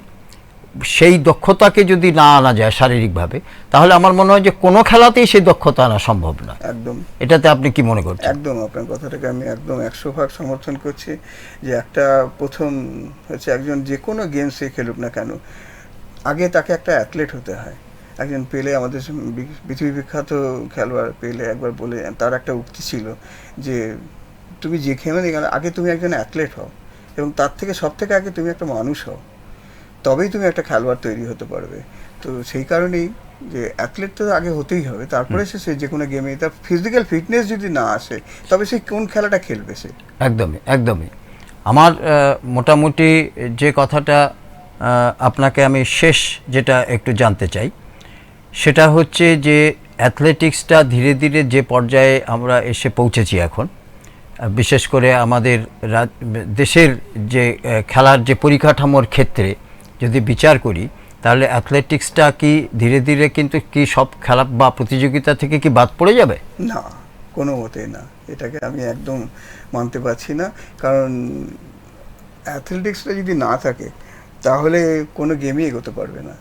সেই দক্ষতাকে যদি না আনা যায় শারীরিকভাবে, তাহলে আমার মনে হয় যে কোনো খেলাতেই সেই দক্ষতা আনা সম্ভব না। একদম। এটাতে আপনি কি মনে করছেন? একদম, আপনার কথাটাকে আমি একদম 100% সমর্থন করছি। যে একটা প্রথম হচ্ছে একজন যে কোনো গেমসে খেলুক না কেন, আগে তাকে একটা অ্যাথলেট হতে হয়। একজন পেলে, আমাদের পৃথিবী বিখ্যাত খেলোয়াড় পেলে একবার বলে, তার একটা উক্তি ছিল যে তুমি যে খেলে আগে তুমি একজন অ্যাথলেট হও, এবং তার থেকে সব থেকে আগে তুমি একটা মানুষ হও, তবেই তুমি একটা খেলোয়াড় তৈরি হতে পারবে। তো সেই কারণেই যে অ্যাথলেট তো আগে হতেই হবে, তারপরে সে যে কোনো গেমে তার ফিজিক্যাল ফিটনেস যদি না আসে তবে সে কোন খেলাটা খেলবে সে। একদমই একদমই। আমার মোটামুটি যে কথাটা আপনাকে আমি শেষ যেটা একটু জানতে চাই সেটা হচ্ছে যে অ্যাথলেটিক্সটা ধীরে ধীরে যে পর্যায়ে আমরা এসে পৌঁছেছি এখন, বিশেষ করে আমাদের দেশের যে খেলার যে পরিকাঠামোর ক্ষেত্রে যদি বিচার করি, তাহলে অ্যাথলেটিক্সটা কি ধীরে ধীরে কিন্তু কি সব খেলা বা প্রতিযোগিতা থেকে কি বাদ পড়ে যাবে? না, কোনো মতেই না, এটাকে আমি একদম মানতে পারছি না। কারণ অ্যাথলেটিক্সটা যদি না থাকে তাহলে কোনো গেমই এগোতে পারবে না।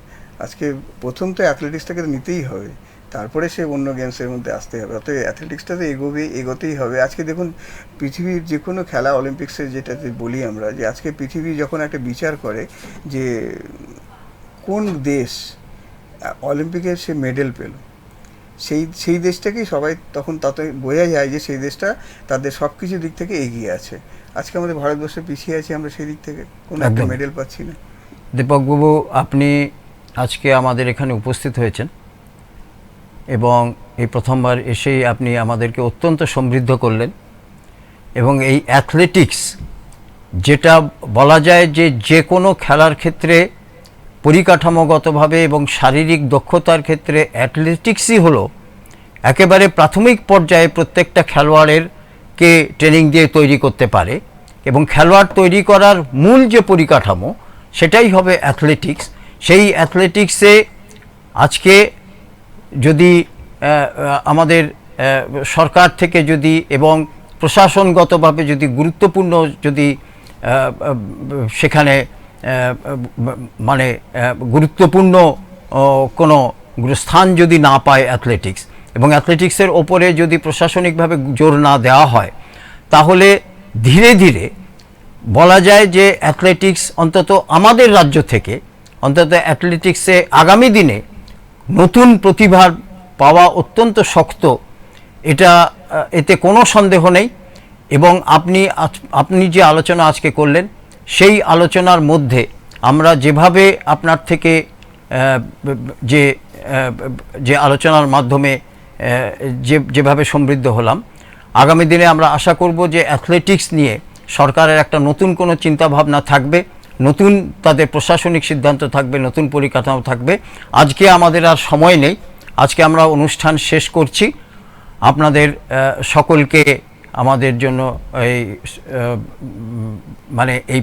আজকে প্রথম তো অ্যাথলেটিক্সটাকে নিতেই হবে, তারপরে সে অন্য গেমসের মধ্যে আসতে হবে। অতএব অ্যাথলেটিক্সটা তো এগোতেই হবে। আজকে দেখুন পৃথিবীর যে কোনো খেলা, অলিম্পিক্সের যেটাতে বলি আমরা, যে আজকে পৃথিবী যখন একটা বিচার করে যে কোন দেশ অলিম্পিকে সে মেডেল পেল, সেই দেশটাকেই সবাই তখন তাতে বোঝা যায় যে সেই দেশটা তাদের সব কিছু দিক থেকে এগিয়ে আছে। আজকে আমাদের ভারতবর্ষে পিছিয়ে আছি আমরা সেই দিক থেকে, কোনো একটা মেডেল পাচ্ছি না। দীপকবাবু, আপনি আজকে আমাদের এখানে উপস্থিত হয়েছেন এবং এই প্রথমবার এসেই আপনি আমাদেরকে অত্যন্ত সমৃদ্ধ করলেন। এবং এই অ্যাথলেটিক্স যেটা বলা যায় যে যে কোনো খেলার ক্ষেত্রে পরিকাঠামোগতভাবে এবং শারীরিক দক্ষতার ক্ষেত্রে অ্যাথলেটিক্সই হলো একেবারে প্রাথমিক পর্যায়ে প্রত্যেকটা খেলোয়াড়েরকে ট্রেনিং দিয়ে তৈরি করতে পারে, এবং খেলোয়াড় তৈরি করার মূল যে পরিকাঠামো সেটাই হবে অ্যাথলেটিক্স। সেই অ্যাথলেটিক্সে আজকে যদি আমাদের সরকার থেকে যদি এবং প্রশাসনগতভাবে যদি গুরুত্বপূর্ণ যদি সেখানে মানে গুরুত্বপূর্ণ কোনো স্থান যদি না পায় অ্যাথলেটিক্স, এবং অ্যাথলেটিক্সের ওপরে যদি প্রশাসনিকভাবে জোর না দেওয়া হয়, তাহলে ধীরে ধীরে বলা যায় যে অ্যাথলেটিক্স অন্তত আমাদের রাজ্য থেকে অন্তত অ্যাথলেটিক্সে আগামী দিনে নতুন প্রতিভার পাওয়া অত্যন্ত শক্ত, এতে কোনো সন্দেহ নেই। এবং আপনি যে আলোচনা আজকে করলেন সেই আলোচনার মধ্যে আমরা যেভাবে আপনার থেকে যে আলোচনার মাধ্যমে যেভাবে সমৃদ্ধ হলাম, আগামী দিনে আমরা আশা করব যে অ্যাথলেটিক্স নিয়ে সরকারের একটা নতুন কোনো চিন্তাভাবনা থাকবে, নতুন তাদের প্রশাসনিক সিদ্ধান্ত থাকবে, নতুন পরিকাঠামো থাকবে। আজকে আমাদের আর সময় নেই, আজকে আমরা অনুষ্ঠান শেষ করছি। আপনাদের সকলকে আমাদের জন্য এই মানে এই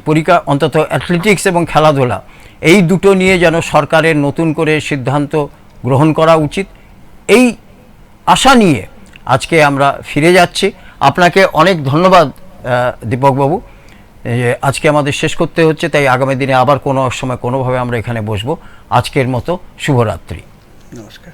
অন্তত অ্যাথলেটিক্স এবং খেলাধুলা এই দুটো নিয়ে যেন সরকারের নতুন করে সিদ্ধান্ত গ্রহণ করা উচিত, এই আশা নিয়ে আজকে আমরা ফিরে যাচ্ছি। আপনাকে অনেক ধন্যবাদ দীপকবাবু। আজকে আমাদের শেষ করতে হচ্ছে, তাই আগামী দিনে আবার কোনো সময় কোনোভাবে আমরা এখানে বসবো। আজকের মতো শুভরাত্রি। নমস্কার।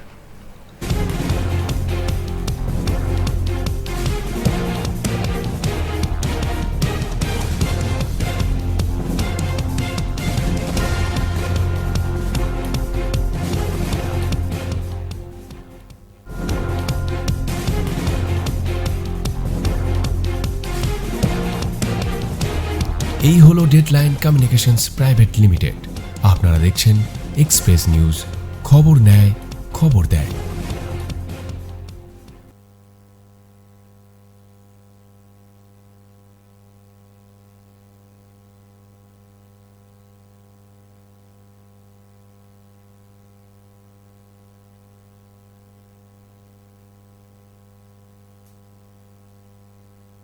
এই হলো ডেডলাইন কমিউনিকেশনস প্রাইভেট লিমিটেড। আপনারা দেখছেন এক্সপ্রেস নিউজ, খবর নেয় খবর দেয়।